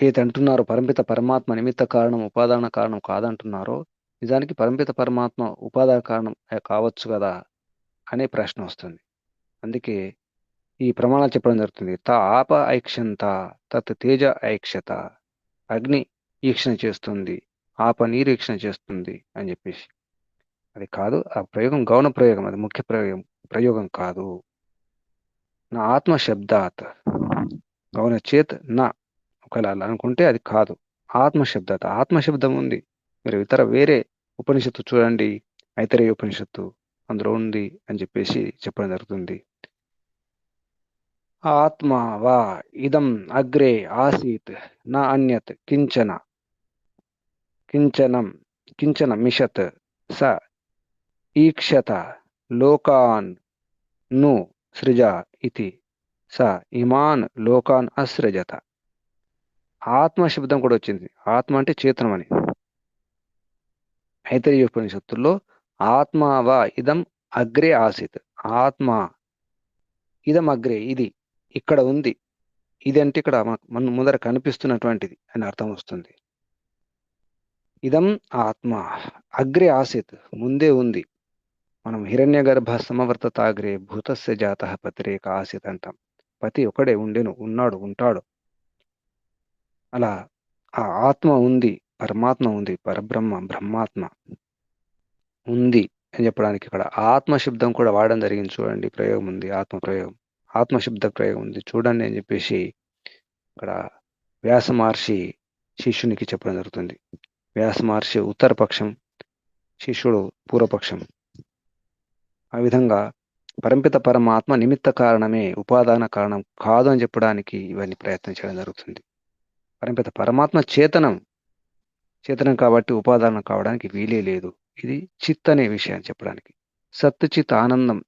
ఏదంటున్నారో, పరంపిత పరమాత్మ నిమిత్త కారణం, ఉపాదాన కారణం కాదంటున్నారో, నిజానికి పరంపిత పరమాత్మ ఉపాదాన కారణం కావచ్చు కదా అనే ప్రశ్న వస్తుంది. అందుకే ఈ ప్రమాణాలు చెప్పడం జరుగుతుంది. ఆప ఐక్షంత తత్ తేజ ఐక్షత. అగ్ని ఈక్షణ చేస్తుంది, ఆప నీరీక్షణ చేస్తుంది అని చెప్పేసి. అది కాదు, ఆ ప్రయోగం గౌణ ప్రయోగం, అది ముఖ్య ప్రయోగం కాదు. నా ఆత్మ శబ్దాత్, గౌణ చేత్ నా, ఒకవేళ అలా అనుకుంటే అది కాదు. ఆత్మశబ్దత, ఆత్మశబ్దం ఉంది. మీరు ఇతర వేరే ఉపనిషత్తు చూడండి, ఐతరేయ ఉపనిషత్తు, అందులో ఉంది అని చెప్పేసి చెప్పడం జరుగుతుంది. ఆత్మ వా ఇదం అగ్రే ఆసీత్ నా అన్యత్ కించన కించనం కించన మిషత్ స ఈక్షత లోకాన్ ను సృజ ఇతి స ఇమాన్ లోకాన్ అసృజత. ఆత్మ శబ్దం కూడా వచ్చింది. ఆత్మ అంటే చేతనం అని. ఐతరేయ ఉపనిషత్తుల్లో ఆత్మ వా ఇదం అగ్రే ఆసిత్, ఆత్మ ఇదం అగ్రే, ఇది ఇక్కడ ఉంది, ఇది అంటే ఇక్కడ మన ముందర కనిపిస్తున్నటువంటిది అని అర్థం వస్తుంది. ఇదం ఆత్మ అగ్రే ఆసిత్, ముందే ఉంది. మనం హిరణ్య గర్భ సమవర్తతాగ్రే భూతస్య జాత పతిరేక ఆసిత్ అంటాం. పతి ఒకడే ఉండెను, ఉన్నాడు, ఉంటాడు. అలా ఆ ఆత్మ ఉంది, పరమాత్మ ఉంది, పరబ్రహ్మ బ్రహ్మాత్మ ఉంది అని చెప్పడానికి ఇక్కడ ఆత్మ శబ్దం కూడా వాడడం జరిగింది. చూడండి, ప్రయోగం ఉంది, ఆత్మ ప్రయోగం, ఆత్మశబ్ద ప్రయోగం ఉంది చూడండి అని చెప్పేసి ఇక్కడ వ్యాస మహర్షి శిష్యునికి చెప్పడం జరుగుతుంది. వ్యాస మహర్షి ఉత్తరపక్షం, శిష్యుడు పూర్వపక్షం. ఆ విధంగా పరంపిత పరమాత్మ నిమిత్త కారణమే, ఉపాదాన కారణం కాదు అని చెప్పడానికి ఇవన్నీ ప్రయత్నం చేయడం జరుగుతుంది. పరంపిత పరమాత్మ చేతనం, చేతనం కాబట్టి ఉపాదానం కావడానికి వీలే లేదు. ఇది చిత్ అనే విషయాన్ని చెప్పడానికి. సత్ చిత్ ఆనందం,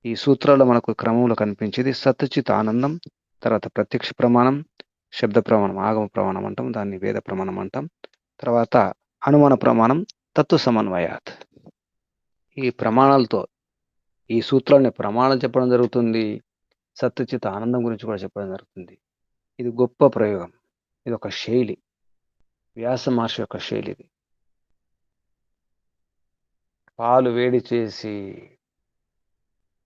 ఈ సూత్రాల్లో మనకు క్రమంలో కనిపించేది సత్ చిత్ ఆనందం. తర్వాత ప్రత్యక్ష ప్రమాణం, శబ్ద ప్రమాణం, ఆగమ ప్రమాణం అంటాం, దాన్ని వేద ప్రమాణం అంటాం. తర్వాత అనుమాన ప్రమాణం, తత్వ సమన్వయాత్. ఈ ప్రమాణాలతో, ఈ సూత్రాలని ప్రమాణం చెప్పడం జరుగుతుంది. సత్యచిత్ ఆనందం గురించి కూడా చెప్పడం జరుగుతుంది. ఇది గొప్ప ప్రయోగం, ఇది ఒక శైలి, వ్యాస మహర్షి యొక్క శైలి ఇది. పాలు వేడి చేసి,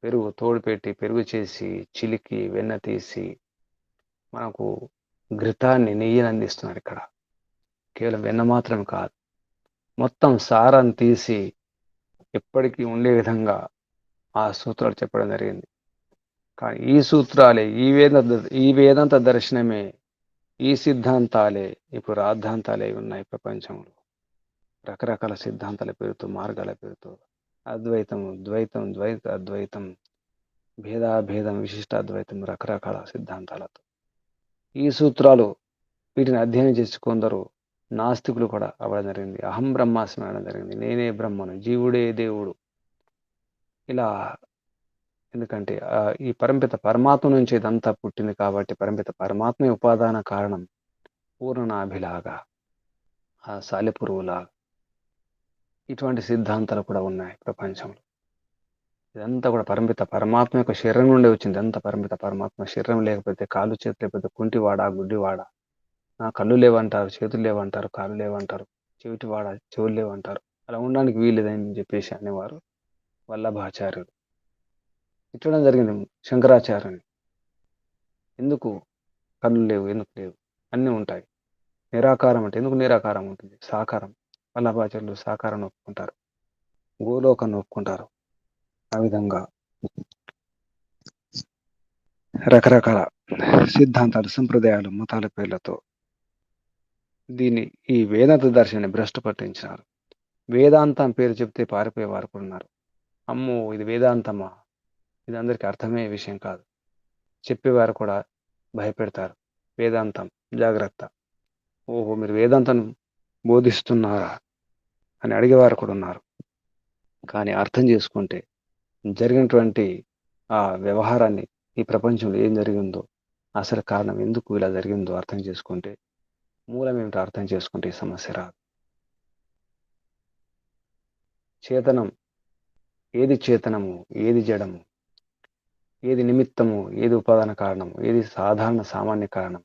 పెరుగు తోడుపెట్టి, పెరుగు చేసి, చిలికి వెన్న తీసి మనకు ఘృతాన్ని, నెయ్యిని అందిస్తున్నారు. ఇక్కడ కేవలం వెన్న మాత్రం కాదు, మొత్తం సారాన్ని తీసి ఎప్పటికీ ఉండే విధంగా ఆ సూత్రాలు చెప్పడం జరిగింది. కానీ ఈ సూత్రాలే, ఈ వేదాంత దర్శనమే, ఈ సిద్ధాంతాలే ఇప్పుడు రాద్ధాంతాలే ఉన్నాయి ప్రపంచంలో. రకరకాల సిద్ధాంతాల పేరుతో, మార్గాల పేరుతో అద్వైతం, ద్వైతం, ద్వైత అద్వైతం, భేదాభేదం, విశిష్టాద్వైతం, రకరకాల సిద్ధాంతాలతో ఈ సూత్రాలు వీటిని అధ్యయనం చేసి కొందరు నాస్తికులు కూడా అవ్వడం జరిగింది. అహం బ్రహ్మాస్మి అనడం జరిగింది. నేనే బ్రహ్మను, జీవుడే దేవుడు. ఇలా ఎందుకంటే ఈ పరంపిత పరమాత్మ నుంచి ఇదంతా పుట్టింది కాబట్టి పరంపిత పరమాత్మ ఉపాదాన కారణం. పూర్ణనాభిలాగా, ఆ సాలెపురుగులాగా ఇటువంటి సిద్ధాంతాలు కూడా ఉన్నాయి ప్రపంచంలో. ఇదంతా కూడా పరంపిత పరమాత్మ యొక్క శరీరం నుండి వచ్చింది. అంత పరంపిత పరమాత్మ శరీరం లేకపోతే, కాళ్ళు చేతులు లేకపోతే కుంటివాడా, గుడ్డివాడా, కళ్ళు లేవంటారు, చేతులు లేవంటారు, కాళ్ళు లేవంటారు, చెవిటివాడ, చెవులు లేవంటారు. అలా ఉండడానికి వీలేదని చెప్పేసి అనేవారు వల్లభాచార్యులు. ఇచ్చడం జరిగింది శంకరాచార్యుని. ఎందుకు కళ్ళు లేవు, ఎందుకు లేవు, అన్నీ ఉంటాయి. నిరాకారం అంటే ఎందుకు నిరాకారం ఉంటుంది? సాకారం. వల్లభాచార్యులు సాకారం ఒప్పుకుంటారు, గోలోకాన్ని ఒప్పుకుంటారు. ఆ విధంగా రకరకాల సిద్ధాంతాలు, సంప్రదాయాలు, మతాల పేర్లతో దీన్ని ఈ వేదాంత దర్శనాన్ని భ్రష్టు పట్టించినారు. వేదాంతం పేరు చెప్తే పారిపోయే వారు కూడా ఉన్నారు. అమ్మో ఇది వేదాంతమా, ఇది అందరికీ అర్థమయ్యే విషయం కాదు, చెప్పేవారు కూడా భయపెడతారు. వేదాంతం జాగ్రత్త, ఓహో మీరు వేదాంతం బోధిస్తున్నారా అని అడిగేవారు కూడా ఉన్నారు. కానీ అర్థం చేసుకుంటే జరిగినటువంటి ఆ వ్యవహారాన్ని, ఈ ప్రపంచంలో ఏం జరిగిందో, అసలు కారణం ఎందుకు ఇలా జరిగిందో అర్థం చేసుకుంటే, మూలం ఏమిటో అర్థం చేసుకుంటే ఈ సమస్య రాదు. చేతనం ఏది చేతనము, ఏది జడము, ఏది నిమిత్తము, ఏది ఉపాదాన కారణము, ఏది సాధారణ సామాన్య కారణం,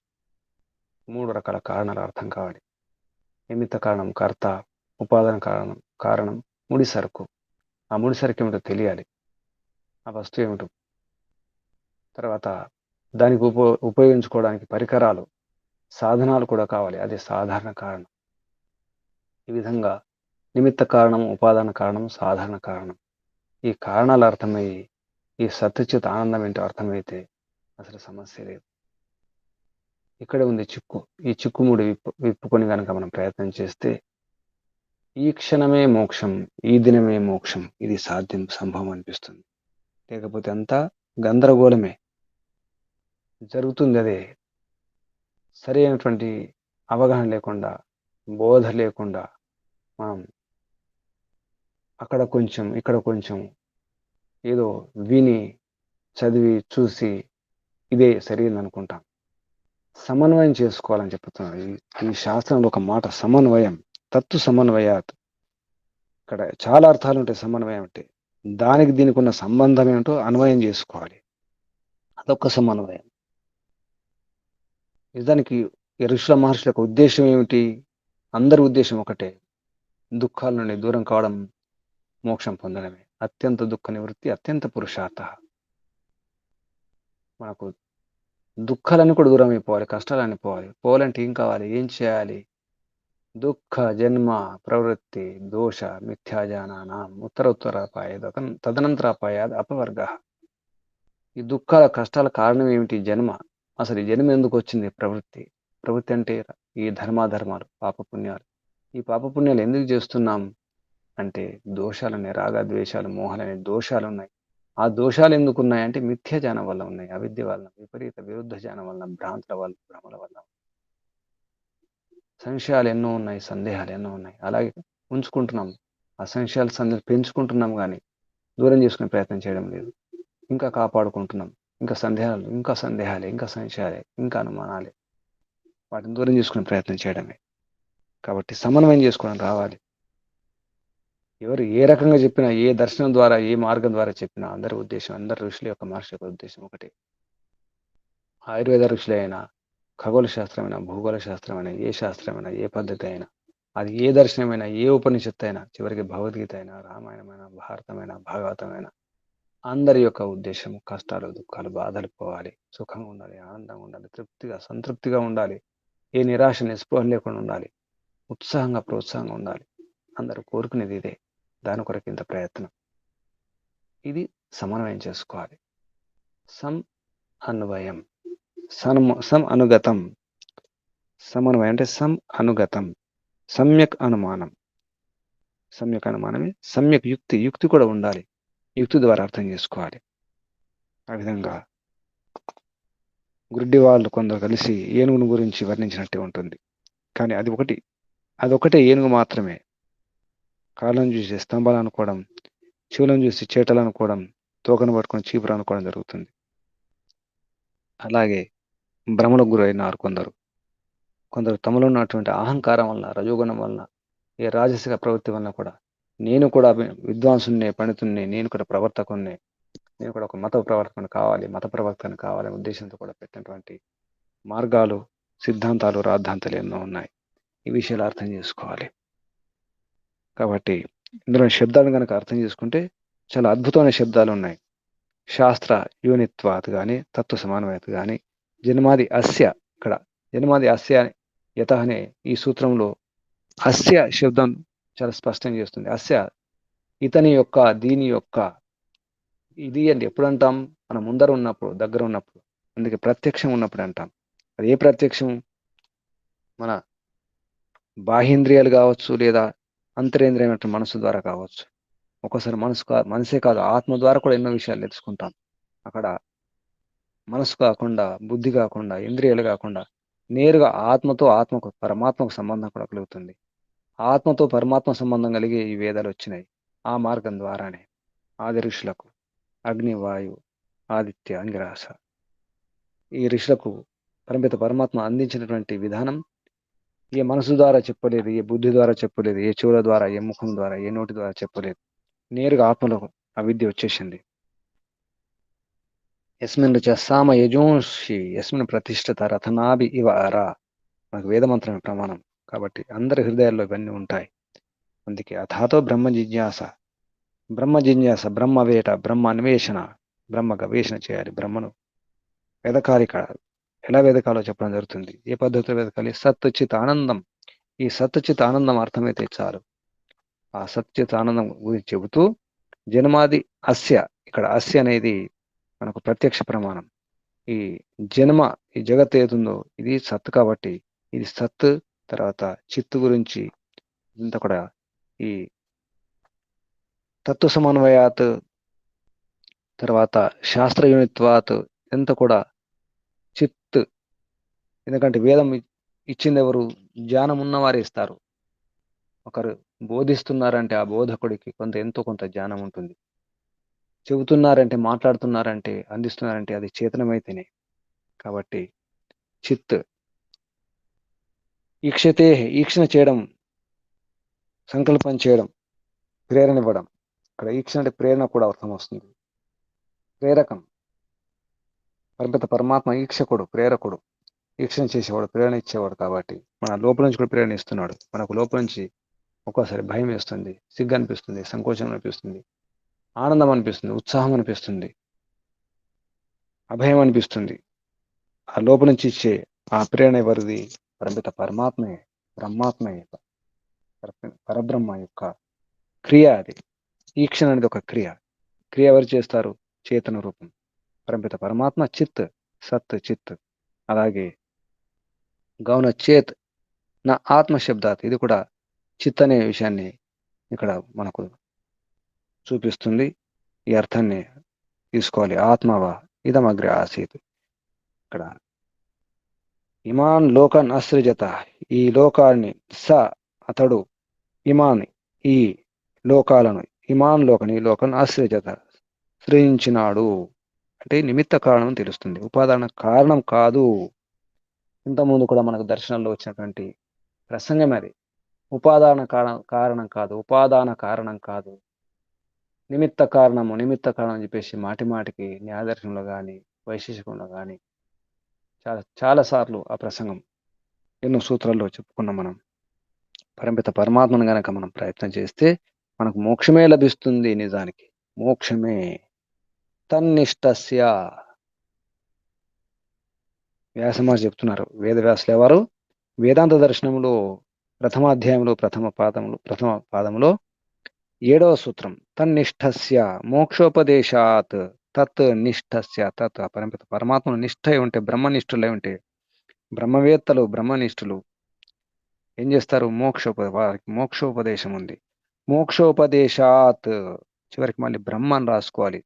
3 రకాల కారణాలు అర్థం కావాలి. నిమిత్త కారణం కర్త, ఉపాదాన కారణం ముడి సరుకు. ఆ ముడి సరుకు ఏమిటో తెలియాలి, ఆ వస్తువు ఏమిటో. తర్వాత దానికి ఉపయోగించుకోవడానికి పరికరాలు, సాధనాలు కూడా కావాలి, అది సాధారణ కారణం. ఈ విధంగా నిమిత్త కారణం, ఉపాదాన కారణం, సాధారణ కారణం, ఈ కారణాలు అర్థమయ్యి ఈ సత్యచిత్ ఆనందం ఏంటో అర్థమైతే అసలు సమస్య లేదు. ఇక్కడే ఉంది చిక్కు. ఈ చిక్కుముడి విప్పుకొని కనుక మనం ప్రయత్నం చేస్తే ఈ క్షణమే మోక్షం, ఈ దినమే మోక్షం, ఇది సాధ్యం, సంభవం అనిపిస్తుంది. లేకపోతే అంతా గందరగోళమే జరుగుతుంది. అదే సరైనటువంటి అవగాహన లేకుండా, బోధ లేకుండా మనం అక్కడ కొంచెం ఇక్కడ కొంచెం ఏదో విని చదివి చూసి ఇదే సరైనది అనుకుంటాం. సమన్వయం చేసుకోవాలని చెప్తున్నారు ఈ శాస్త్రంలో ఒక మాట, సమన్వయం. తత్తు సమన్వయాత్. ఇక్కడ చాలా అర్థాలు ఉంటాయి. సమన్వయం అంటే దానికి దీనికి ఉన్న సంబంధం ఏమిటో అన్వయం చేసుకోవాలి, అదొక సమన్వయం. నిజానికి ఋషుల మహర్షుల యొక్క ఉద్దేశం ఏమిటి? అందరి ఉద్దేశం ఒకటే, దుఃఖాల నుండి దూరం కావడం, మోక్షం పొందడమే. అత్యంత దుఃఖ నివృత్తి, అత్యంత పురుషార్థ. మనకు దుఃఖాలన్నీ కూడా దూరం అయిపోవాలి, కష్టాలన్నీ పోవాలి. పోవాలంటే ఏం కావాలి, ఏం చేయాలి? దుఃఖ జన్మ ప్రవృత్తి దోష మిథ్యాజానానాం ఉత్తరోత్తరాపాయ తదనంతరాపాయాద్ అపవర్గ. ఈ దుఃఖాల కష్టాల కారణం ఏమిటి? జన్మ. అసలు ఈ జన్మ ఎందుకు వచ్చింది? ప్రవృత్తి. ప్రవృత్తి అంటే ఈ ధర్మాధర్మాలు, పాపపుణ్యాలు. ఈ పాపపుణ్యాలు ఎందుకు చేస్తున్నాం అంటే దోషాలున్నాయి, రాగద్వేషాలు, మోహాలనే దోషాలు ఉన్నాయి. ఆ దోషాలు ఎందుకు ఉన్నాయంటే మిథ్యాజానం వల్ల ఉన్నాయి, అవిద్య వల్ల, విపరీత విరుద్ధ జ్ఞానం వల్ల, భ్రాంతుల వల్ల, భ్రమల వల్ల. సంశయాలు ఎన్నో ఉన్నాయి, సందేహాలు ఎన్నో ఉన్నాయి. అలాగే ఉంచుకుంటున్నాం, ఆ సంశయాలు సందేహాలు పెంచుకుంటున్నాం, కానీ దూరం చేసుకునే ప్రయత్నం చేయడం లేదు. ఇంకా కాపాడుకుంటున్నాం, ఇంకా సందేహాలు, ఇంకా సందేహాలే, ఇంకా సంశయాలే, ఇంకా అనుమానాలే, వాటిని దూరం చేసుకునే ప్రయత్నం చేయడమే. కాబట్టి సమన్వయం చేసుకోవడం రావాలి. ఎవరు ఏ రకంగా చెప్పినా, ఏ దర్శనం ద్వారా, ఏ మార్గం ద్వారా చెప్పినా అందరి ఉద్దేశం, అందరి ఋషుల యొక్క మహర్షి యొక్క ఉద్దేశం ఒకటే. ఆయుర్వేద ఋషులైనా, ఖగోళ శాస్త్రమైనా, భూగోళ శాస్త్రమైనా, ఏ శాస్త్రమైనా, ఏ పద్ధతి అయినా, అది ఏ దర్శనమైనా, ఏ ఉపనిషత్తు అయినా, చివరికి భగవద్గీత అయినా, రామాయణమైనా, భారతమైనా, భాగవతమైనా, అందరి యొక్క ఉద్దేశం కష్టాలు, దుఃఖాలు, బాధలు పోవాలి, సుఖంగా ఉండాలి, ఆనందంగా ఉండాలి, తృప్తిగా, సంతృప్తిగా ఉండాలి, ఏ నిరాశ నిస్పృహ లేకుండా ఉండాలి, ఉత్సాహంగా, ప్రోత్సాహంగా ఉండాలి. అందరూ కోరుకునేది ఇదే. దాని కొరకు ఇంత ప్రయత్నం. ఇది సమన్వయం చేసుకోవాలి. అన్వయం, సం అనుగతం. సమన్వయం అంటే అనుగతం, సమ్యక్ అనుమానం. సమ్యక్ అనుమానమే. సమ్యక్ యుక్తి, యుక్తి కూడా ఉండాలి. యుక్తి ద్వారా అర్థం చేసుకోవాలి. ఆ విధంగా గుడ్డి వాళ్ళు కొందరు కలిసి ఏనుగును గురించి వర్ణించినట్టే ఉంటుంది. కానీ అదొకటే ఏనుగు మాత్రమే. కాళ్ళను చూసి స్తంభాలు అనుకోవడం, చెవులను చూసి చేటలు అనుకోవడం, తోకను పట్టుకొని చీపురు అనుకోవడం జరుగుతుంది. అలాగే భ్రమలకు గురైనారు కొందరు తమలో ఉన్నటువంటి అహంకారం వలన, రజోగుణం వలన, ఏ రాజసిక ప్రవృత్తి వలన కూడా నేను కూడా విద్వాంసున్నే, పండితున్నే, నేను కూడా ప్రవర్తకున్నే, నేను కూడా ఒక మత ప్రవర్తన కావాలి అనే ఉద్దేశంతో కూడా పెట్టినటువంటి మార్గాలు, సిద్ధాంతాలు, రాద్ధాంతాలు ఎన్నో ఉన్నాయి. ఈ విషయాలు అర్థం చేసుకోవాలి. కాబట్టి ఇందులో శబ్దాలను కనుక అర్థం చేసుకుంటే చాలా అద్భుతమైన శబ్దాలు ఉన్నాయి. శాస్త్ర యూనిత్వాత్ కానీ, తత్వ సమానమైనది కానీ, జన్మాది అస్య, ఇక్కడ జన్మాది అస్య యత అనే ఈ సూత్రంలో అస్య శబ్దం చాలా స్పష్టం చేస్తుంది. అస్య ఇతని యొక్క, దీని యొక్క, ఇది అంటే ఎప్పుడు అంటాం? మన ముందర ఉన్నప్పుడు, దగ్గర ఉన్నప్పుడు. అందుకే ప్రత్యక్షం ఉన్నప్పుడు అంటాం. అది ఏ ప్రత్యక్షం? మన బాహ్యేంద్రియాలు కావచ్చు, లేదా అంతరేంద్రియమైన మనసు ద్వారా కావచ్చు. ఒక్కోసారి మనసే కాదు, ఆత్మ ద్వారా కూడా ఎన్నో విషయాలు తెలుసుకుంటాం. అక్కడ మనసు కాకుండా, బుద్ధి కాకుండా, ఇంద్రియాలు కాకుండా నేరుగా పరమాత్మకు సంబంధం కూడా కలుగుతుంది. ఆత్మతో పరమాత్మ సంబంధం కలిగి ఈ వేదాలు వచ్చినాయి. ఆ మార్గం ద్వారానే ఆది ఋషులకు అగ్ని, వాయు, ఆదిత్య, అంగిరాస, ఈ ఋషులకు పరమాత్మ అందించినటువంటి విధానం ఏ మనసు ద్వారా చెప్పలేదు, ఏ బుద్ధి ద్వారా చెప్పలేదు, ఏ చెవుల ద్వారా, ఏ ముఖం ద్వారా, ఏ నోటి ద్వారా చెప్పలేదు. నేరుగా ఆత్మలో ఆ విద్య వచ్చేసింది. యస్మిన్ సామ యజోంషి యస్మిన్ ప్రతిష్ఠిత రథనాభి ఇవ అరా, మనకు వేదమంత్రమే ప్రమాణం. కాబట్టి అందరి హృదయాల్లో ఇవన్నీ ఉంటాయి. అందుకే అథాతో బ్రహ్మ జిజ్ఞాస, బ్రహ్మ వేట, బ్రహ్మ అన్వేషణ, బ్రహ్మ గవేషణ చేయాలి. బ్రహ్మను వెదకాలి. ఎలా వెదకాలో చెప్పడం జరుగుతుంది. ఏ పద్ధతిలో వెదకాలి? సత్తుచిత్ ఆనందం. ఈ సత్తుచిత్ ఆనందం అర్థమైతే చాలు. ఆ సత్చిత్ ఆనందం గురించి చెబుతూ జన్మాది అస్య, ఇక్కడ అస్య అనేది మనకు ప్రత్యక్ష ప్రమాణం. ఈ ఈ జగత్ ఏదుందో ఇది సత్ కాబట్టి, ఇది సత్. తర్వాత చిత్తు గురించి ఇంత కూడా ఈ తత్వ సమన్వయాత్, తర్వాత శాస్త్ర యూనిత్వాత్, ఎంత కూడా చిత్. ఎందుకంటే వేదం ఇచ్చింది ఎవరు? జ్ఞానం ఉన్నవారే ఇస్తారు. ఒకరు బోధిస్తున్నారంటే ఆ బోధకుడికి ఎంతో కొంత జ్ఞానం ఉంటుంది. చెబుతున్నారంటే, మాట్లాడుతున్నారంటే, అందిస్తున్నారంటే అది చేతనమైతేనే. కాబట్టి చిత్. ఈక్షణ చేయడం, సంకల్పం చేయడం, ప్రేరణ ఇవ్వడం. ఇక్కడ ఈక్షణ అంటే ప్రేరణ కూడా అర్థం వస్తుంది. ప్రేరకం. పరమాత్మ ఈక్షకుడు, ప్రేరకుడు, ఈక్షణ చేసేవాడు, ప్రేరణ ఇచ్చేవాడు. కాబట్టి మన లోపల నుంచి కూడా ప్రేరణ ఇస్తున్నాడు. మనకు లోపల నుంచి ఒక్కోసారి భయం వేస్తుంది, సిగ్గు అనిపిస్తుంది, సంకోచం అనిపిస్తుంది, ఆనందం అనిపిస్తుంది, ఉత్సాహం అనిపిస్తుంది, అభయం అనిపిస్తుంది. ఆ లోపల నుంచి ఇచ్చే ఆ ప్రేరణ ఎవరిది? పరమాత్మే, బ్రహ్మాత్మే, పరబ్రహ్మ యొక్క క్రియ అది. ఈక్షణ అనేది ఒక క్రియ ఎవరు చేస్తారు? చేతన రూపం పరమాత్మ. చిత్, సత్, చిత్. అలాగే గౌన చేత్ నా ఆత్మ శబ్దాత్, ఇది కూడా చిత్ అనే విషయాన్ని ఇక్కడ మనకు చూపిస్తుంది. ఈ అర్థాన్ని తీసుకోవాలి. ఆత్మవా ఇదమగ్ర ఆసీత్. ఇక్కడ ఇమాన్ లోకన్ అసృజత, ఈ లోకాన్ని, అతడు, ఇమాన్ ఈ లోకాలను, ఈ లోకన్ అసృజత సృజించినాడు. అంటే నిమిత్త కారణం తెలుస్తుంది, ఉపాదాన కారణం కాదు. ఇంతకుముందు కూడా మనకు దర్శనంలో వచ్చినటువంటి ప్రసంగం అది. కారణం కాదు, ఉపాదాన కారణం కాదు, నిమిత్త కారణం అని చెప్పేసి మాటికి న్యాయదర్శనంలో కానీ, వైశేషికంలో కానీ చాలా సార్లు ఆ ప్రసంగం ఎన్నో సూత్రాల్లో చెప్పుకున్నాం. మనం పరమాత్మను గనక మనం ప్రయత్నం చేస్తే మనకు మోక్షమే లభిస్తుంది. నిజానికి మోక్షమే. తన్నిష్టస్య, వ్యాసమహర్షి చెప్తున్నారు. వేదవ్యాసులు ఎవరు? వేదాంత దర్శనంలో ప్రథమ పాదంలో 7వ సూత్రం తన్నిష్టస్య మోక్షోపదేశాత్. తత్ నిష్టస్య, తత్ పరమాత్మను నిష్ఠ ఉంటే, బ్రహ్మనిష్ఠులై ఉంటే, బ్రహ్మవేత్తలు, బ్రహ్మనిష్ఠులు ఏం చేస్తారు? వారికి మోక్షోపదేశం ఉంది. మోక్షోపదేశాత్, చివరికి మళ్ళీ బ్రహ్మ అని రాసుకోవాలి.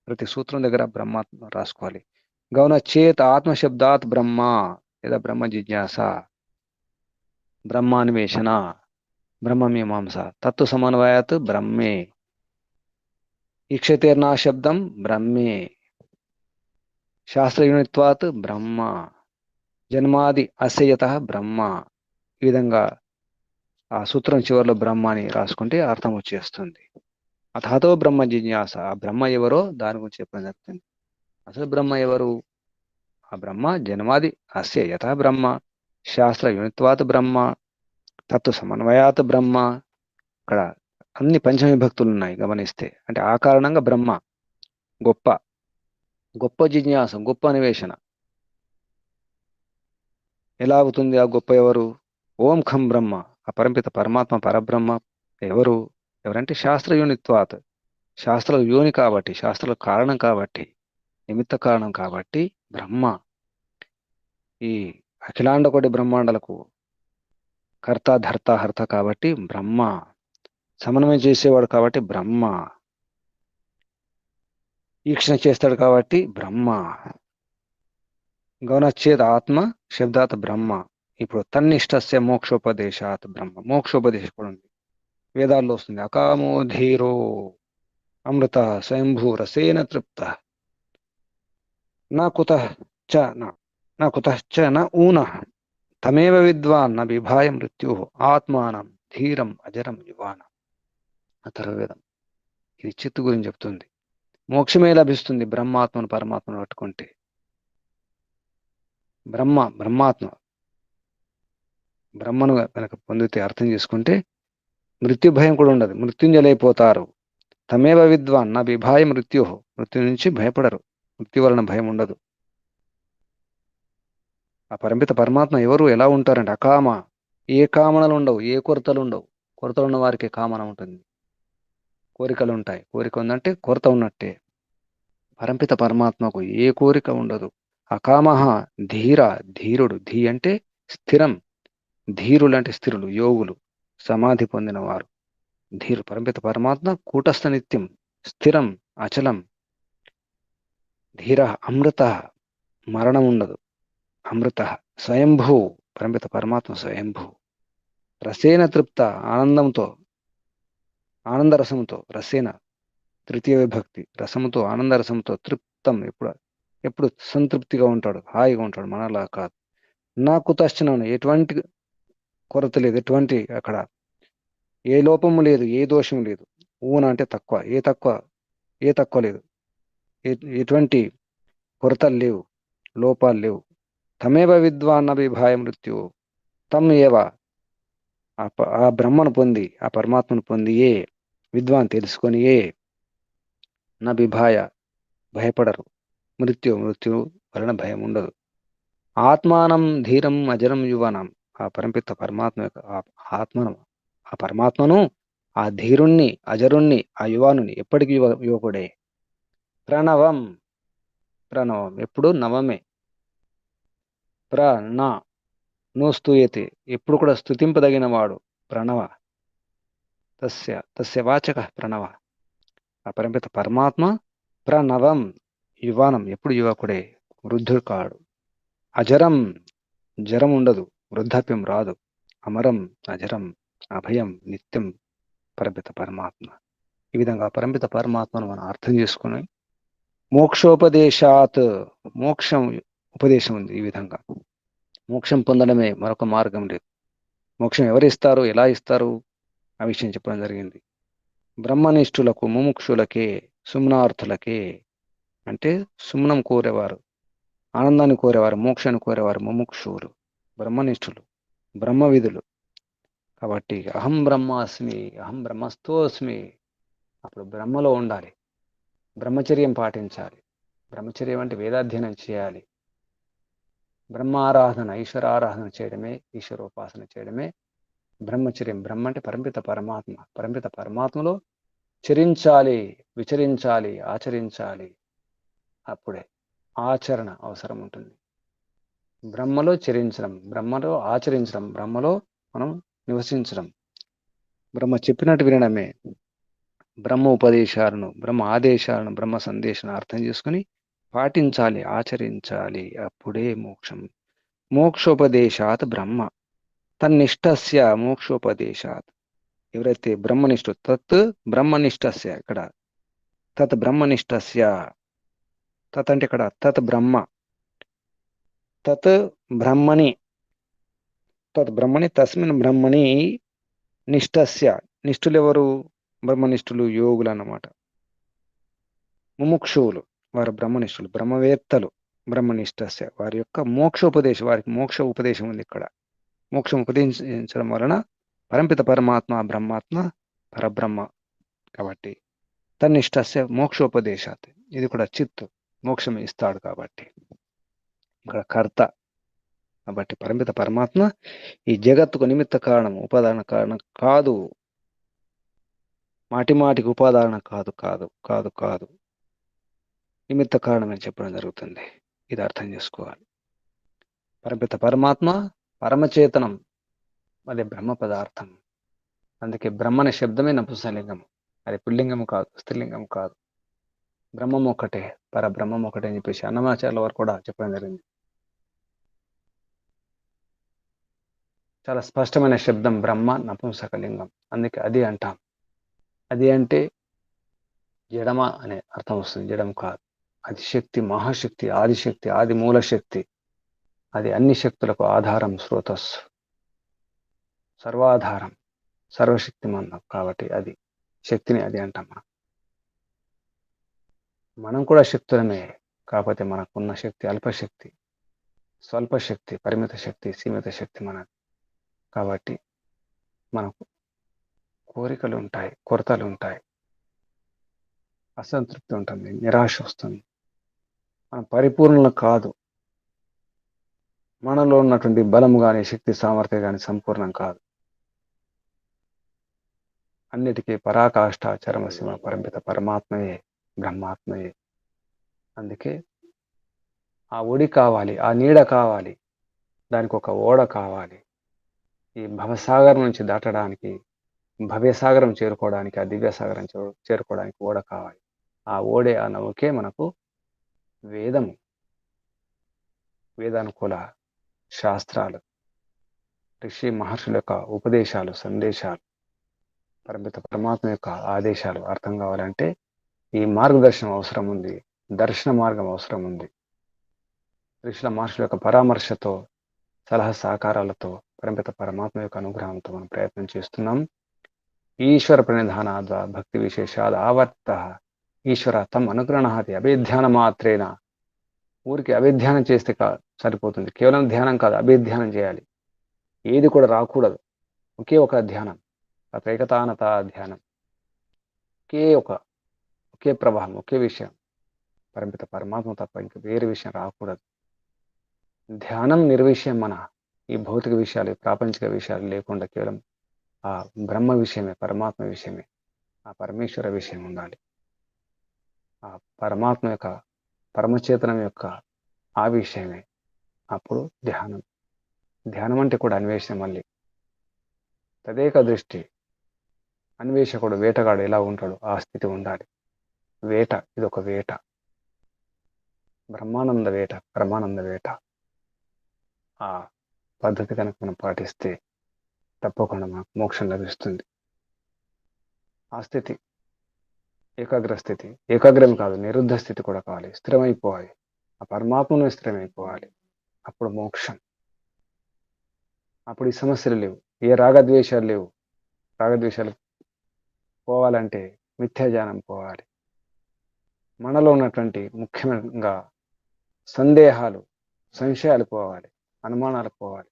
ప్రతి సూత్రం దగ్గర బ్రహ్మ రాసుకోవాలి. గౌన చేత్ ఆత్మశబ్దాత్ బ్రహ్మ, లేదా బ్రహ్మ జిజ్ఞాస, బ్రహ్మాన్వేషణ, బ్రహ్మమీమాంస, తత్వ సమన్వయాత్ బ్రహ్మే, ఈక్షతేర్నా శబ్దం బ్రహ్మే, శాస్త్రయూనిత్వాత్ బ్రహ్మ, జన్మాది అస్యయత బ్రహ్మ. ఈ విధంగా ఆ సూత్రం చివరిలో బ్రహ్మ అని రాసుకుంటే అర్థం వచ్చేస్తుంది. అథాతో బ్రహ్మ జిజ్ఞాస, ఆ బ్రహ్మ ఎవరో దాని గురించి చెప్పడం జరుగుతుంది. అసలు బ్రహ్మ ఎవరు? ఆ బ్రహ్మ జన్మాది అస్య యథా బ్రహ్మ, శాస్త్ర యూనిత్వాత్ బ్రహ్మ, తత్వ సమన్వయాత్ బ్రహ్మ. ఇక్కడ అన్ని పంచవిభక్తులు ఉన్నాయి గమనిస్తే. అంటే ఆ కారణంగా బ్రహ్మ గొప్ప, గొప్ప జిజ్ఞాస, గొప్ప అన్వేషణ. ఎలా అవుతుంది? ఆ గొప్ప ఎవరు? ఓం ఖం బ్రహ్మ, ఆ పరంపిత పరమాత్మ పరబ్రహ్మ ఎవరు? ఎవరంటే శాస్త్రయూనిత్వాత్, శాస్త్రాల యోని కాబట్టి, శాస్త్రాల కారణం కాబట్టి, నిమిత్త కారణం కాబట్టి బ్రహ్మ. ఈ అఖిలాండ కోటి బ్రహ్మాండాలకు కర్త ధర్త హర్త కాబట్టి బ్రహ్మ. సమన్వయం చేసేవాడు కాబట్టి బ్రహ్మ. ఈక్షణ చేస్తాడు కాబట్టి బ్రహ్మ. గౌనచ్చేద్ ఆత్మ శబ్దాత్ బ్రహ్మ. ఇప్పుడు తన్నిష్టస్య మోక్షోపదేశాత్ బ్రహ్మ, మోక్షోపదేశం కూడా ఉంది, వేదాల్లో వస్తుంది. అకామో ధీరో అమృత స్వయంభూ రసేన తృప్త నా కుతః చ నా కుతః చ న ఊనః తమేవ విద్వాన్ న బిభాయ మృత్యు ఆత్మానం ధీరం అజరం యువానం. అథర్వవేదం ఇది చిత్తు గురించి చెప్తుంది. మోక్షమే లభిస్తుంది బ్రహ్మాత్మను పరమాత్మను పట్టుకుంటే. బ్రహ్మాత్మ బ్రహ్మను కనుక పొందితే, అర్థం చేసుకుంటే మృత్యు భయం కూడా ఉండదు, మృత్యుంజలైపోతారు. తమేవ విద్వాన్ నా బిభాయ మృత్యు, మృత్యు నుంచి భయపడరు, మృత్యు వలన భయం ఉండదు. ఆ పరంపిత పరమాత్మ ఎవరు, ఎలా ఉంటారంటే అకామ, ఏ కామనలు ఉండవు, ఏ కొరతలు ఉండవు. కొరతలు ఉన్న వారికి కామన ఉంటుంది, కోరికలు ఉంటాయి. కోరిక ఉందంటే కొరత ఉన్నట్టే. పరంపిత పరమాత్మకు ఏ కోరిక ఉండదు. అకామహ ధీర, ధీరుడు. ధీ అంటే స్థిరం, ధీరులు అంటే స్థిరులు, యోగులు, సమాధి పొందిన వారు ధీరు. పరంపిత పరమాత్మ కూటస్థ నిత్యం, స్థిరం, అచలం. ధీర అమృత, మరణం ఉండదు, అమృత. స్వయంభూ, పరంపిత పరమాత్మ స్వయంభూ. రసేన తృప్త, ఆనందంతో, ఆనందరసంతో, రసేన తృతీయ విభక్తి, రసంతో, ఆనందరసంతో, తృప్తం, ఎప్పుడు ఎప్పుడు సంతృప్తిగా ఉంటాడు, హాయిగా ఉంటాడు, మనలా కాదు. నా కుతశ్చన, ఎటువంటి కొరత లేదు, ఎటువంటి అక్కడ ఏ లోపము లేదు, ఏ దోషం లేదు. ఊన అంటే తక్కువ, ఏ తక్కువ లేదు, ఎటువంటి కొరతలు లేవు, లోపాలు లేవు. తమేవ విద్వాన్ అభిభాయ మృత్యు, తమ్ ఏవ, ఆ బ్రహ్మను పొంది, ఆ పరమాత్మను పొంది, ఏ విద్వాన్ తెలుసుకొని, ఏ నా బిభాయ భయపడరు, మృత్యు వలన భయం ఉండదు. ఆత్మానం ధీరం అజరం యువనం, ఆ పరంపిత పరమాత్మ యొక్క ఆత్మను, ఆ పరమాత్మను, ఆ ధీరుణ్ణి, అజరుణ్ణి, ఆ యువానుని ఎప్పటికీ యువకుడే. ప్రణవం, ప్రణవం ఎప్పుడు నవమే. ప్ర నా నో స్తూయతే, ఎప్పుడు కూడా స్తుతింపదగిన వాడు ప్రణవ. తస్య వాచక ప్రణవ, ఆ పరంపిత పరమాత్మ ప్రణవం, యువానం ఎప్పుడు యువకుడే, వృద్ధుడు కాడు. అజరం, జరం ఉండదు, వృద్ధాప్యం రాదు. అమరం, అజరం, అభయం, నిత్యం, పరమిత పరమాత్మ. ఈ విధంగా పరమిత పరమాత్మను మనం అర్థం చేసుకుని, మోక్షోపదేశాత్, మోక్షం ఉపదేశం ఉంది. ఈ విధంగా మోక్షం పొందడమే, మరొక మార్గం లేదు. మోక్షం ఎవరు ఇస్తారు, ఎలా ఇస్తారు, ఆ విషయం చెప్పడం జరిగింది. బ్రహ్మనిష్ఠులకు, ముముక్షులకే, సుమ్నార్థులకే, అంటే సుమ్నం కోరేవారు, ఆనందాన్ని కోరేవారు, మోక్షాన్ని కోరేవారు ముముక్షువులు, బ్రహ్మనిష్ఠులు, బ్రహ్మవిధులు. కాబట్టి అహం బ్రహ్మాస్మి, అహం బ్రహ్మస్థోస్మి, అప్పుడు బ్రహ్మలో ఉండాలి, బ్రహ్మచర్యం పాటించాలి. బ్రహ్మచర్యం అంటే వేదాధ్యయనం చేయాలి. బ్రహ్మారాధన, ఈశ్వరారాధన చేయడమే, ఈశ్వరోపాసన చేయడమే బ్రహ్మచర్యం. బ్రహ్మ అంటే పరంపిత పరమాత్మ, పరంపిత పరమాత్మలో చరించాలి, విచరించాలి, ఆచరించాలి. అప్పుడే ఆచరణ అవసరం ఉంటుంది. బ్రహ్మలో చరించడం, బ్రహ్మలో ఆచరించడం, బ్రహ్మలో మనం నివసించడం, బ్రహ్మ చెప్పినట్టు వినడమే. బ్రహ్మ ఉపదేశాలను, బ్రహ్మ ఆదేశాలను, బ్రహ్మ సందేశాలను అర్థం చేసుకుని పాటించాలి, ఆచరించాలి. అప్పుడే మోక్షం. మోక్షోపదేశాత్ బ్రహ్మ తన్నిష్టస్య మోక్షోపదేశాత్. ఎవరైతే బ్రహ్మనిష్ఠు తత్ బ్రహ్మనిష్టస్య, ఇక్కడ తత్ బ్రహ్మనిష్టస్య, తత్ అంటే ఇక్కడ తత్ బ్రహ్మ, తత్ బ్రహ్మణి, తత్ బ్రహ్మణి తస్మిన్ బ్రహ్మణి నిష్టస్య. నిష్ఠులు ఎవరు? బ్రహ్మనిష్ఠులు, యోగులు అన్నమాట. ముముక్షువులు వారు బ్రహ్మనిష్ఠులు, బ్రహ్మవేత్తలు. బ్రహ్మనిష్టస్య వారి యొక్క మోక్షోపదేశం, వారికి మోక్ష ఉపదేశం ఉంది ఇక్కడ. మోక్షం ఉపదేశించడం వలన పరంపిత పరమాత్మ, బ్రహ్మాత్మ, పరబ్రహ్మ కాబట్టి తన్నిష్టస్య మోక్షోపదేశాత్. ఇది కూడా చిత్తు, మోక్షం ఇస్తాడు కాబట్టి. ఇక్కడ కర్త కాబట్టి పరంపిత పరమాత్మ ఈ జగత్తుకు నిమిత్త కారణం, ఉపాదాన కారణం కాదు. మాటి మాటికి ఉపాదాన కాదు కాదు కాదు కాదు, నిమిత్త కారణం అని చెప్పడం జరుగుతుంది. ఇది అర్థం చేసుకోవాలి. పరపిత పరమాత్మ పరమచేతనం, అదే బ్రహ్మ పదార్థం. అందుకే బ్రహ్మని శబ్దమే నపుంసకలింగం, అది పుల్లింగం కాదు, స్త్రీలింగం కాదు. బ్రహ్మం ఒకటే, పరబ్రహ్మం ఒకటే అని చెప్పేసి అన్నమాచార్యుల వారు కూడా చెప్పడం జరిగింది. చాలా స్పష్టమైన శబ్దం బ్రహ్మ నపుంసకలింగం. అందుకే అది అంటాం. అది అంటే జడమ అనే అర్థం వస్తుంది, జడం కాదు. అది శక్తి, మహాశక్తి, ఆదిశక్తి, ఆది మూల శక్తి. అది అన్ని శక్తులకు ఆధారం, స్రోతస్సు, సర్వాధారం, సర్వశక్తిమంతం. కాబట్టి అది శక్తిని అది అంటాం. మనం కూడా శక్తులమే, కాకపోతే మనకున్న శక్తి అల్పశక్తి, స్వల్పశక్తి, పరిమిత శక్తి, సీమిత శక్తి మనది. కాబట్టి మనకు కోరికలు ఉంటాయి, కొరతలు ఉంటాయి, అసంతృప్తి ఉంటుంది, నిరాశ వస్తుంది. మనం పరిపూర్ణులు కాదు. మనలో ఉన్నటువంటి బలము కానీ, శక్తి సామర్థ్యం కానీ సంపూర్ణం కాదు. అన్నిటికీ పరాకాష్ఠ, చరమసీమ పరంపిత పరమాత్మయే, బ్రహ్మాత్మయే. అందుకే ఆ ఒడి కావాలి, ఆ నీడ కావాలి, దానికి ఒక ఓడ కావాలి. ఈ భవసాగరం నుంచి దాటడానికి, భవ్యసాగరం చేరుకోవడానికి, ఆ దివ్యసాగరం చేరుకోవడానికి ఓడ కావాలి. ఆ ఓడే, ఆ నౌకే మనకు వేదము, వేదానుకూల శాస్త్రాలు, ఋషి మహర్షుల యొక్క ఉపదేశాలు, సందేశాలు, పరమిత పరమాత్మ యొక్క ఆదేశాలు అర్థం కావాలంటే ఈ మార్గదర్శనం అవసరం ఉంది, దర్శన మార్గం అవసరం ఉంది. ఋషుల మహర్షుల యొక్క పరామర్శతో, సలహా సహకారాలతో, పరమిత పరమాత్మ యొక్క అనుగ్రహంతో మనం ప్రయత్నం చేస్తున్నాం. ఈశ్వర ప్రణిధానాద భక్తి విశేషాద్ ఆవర్త ఈశ్వర తమ్ అనుగ్రహణాతి అభిధ్యాన మాత్రేన. ఊరికి అభిధ్యానం చేస్తే సరిపోతుంది, కేవలం ధ్యానం కాదు, అభిధ్యానం చేయాలి. ఏది కూడా రాకూడదు, ఒకే ఒక ధ్యానం, ఏకతానత ధ్యానం, ఒకే ప్రవాహం, ఒకే విషయం, పరమిత పరమాత్మ తప్ప ఇంక వేరే విషయం రాకూడదు. ధ్యానం నిర్విషయం, మన ఈ భౌతిక విషయాలు, ప్రాపంచిక విషయాలు లేకుండా కేవలం ఆ బ్రహ్మ విషయమే, పరమాత్మ విషయమే, ఆ పరమేశ్వర విషయం ఉండాలి. ఆ పరమాత్మ యొక్క, పరమచేతనం యొక్క ఆ విషయమే. అప్పుడు ధ్యానం. ధ్యానం అంటే కూడా అన్వేషణ. మళ్ళీ తదేక దృష్టి, అన్వేషకుడు, వేటగాడు ఎలా ఉంటాడు ఆ స్థితి ఉండాలి. వేట, ఇదొక వేట, బ్రహ్మానంద వేట, పరమానంద వేట. ఆ పద్ధతి కనుక మనం పాటిస్తే తప్పకుండా మనకు మోక్షం లభిస్తుంది. ఆ స్థితి ఏకాగ్ర స్థితి, ఏకాగ్రం కాదు, నిరుద్ధ స్థితి కూడా కావాలి, స్థిరమైపోవాలి, ఆ పరమాత్మను స్థిరమైపోవాలి. అప్పుడు మోక్షం. అప్పుడు ఈ సమస్యలు లేవు, ఏ రాగద్వేషాలు లేవు. రాగద్వేషాలు పోవాలంటే మిథ్యాజ్ఞానం పోవాలి. మనలో ఉన్నటువంటి ముఖ్యంగా సందేహాలు, సంశయాలు పోవాలి, అనుమానాలు పోవాలి,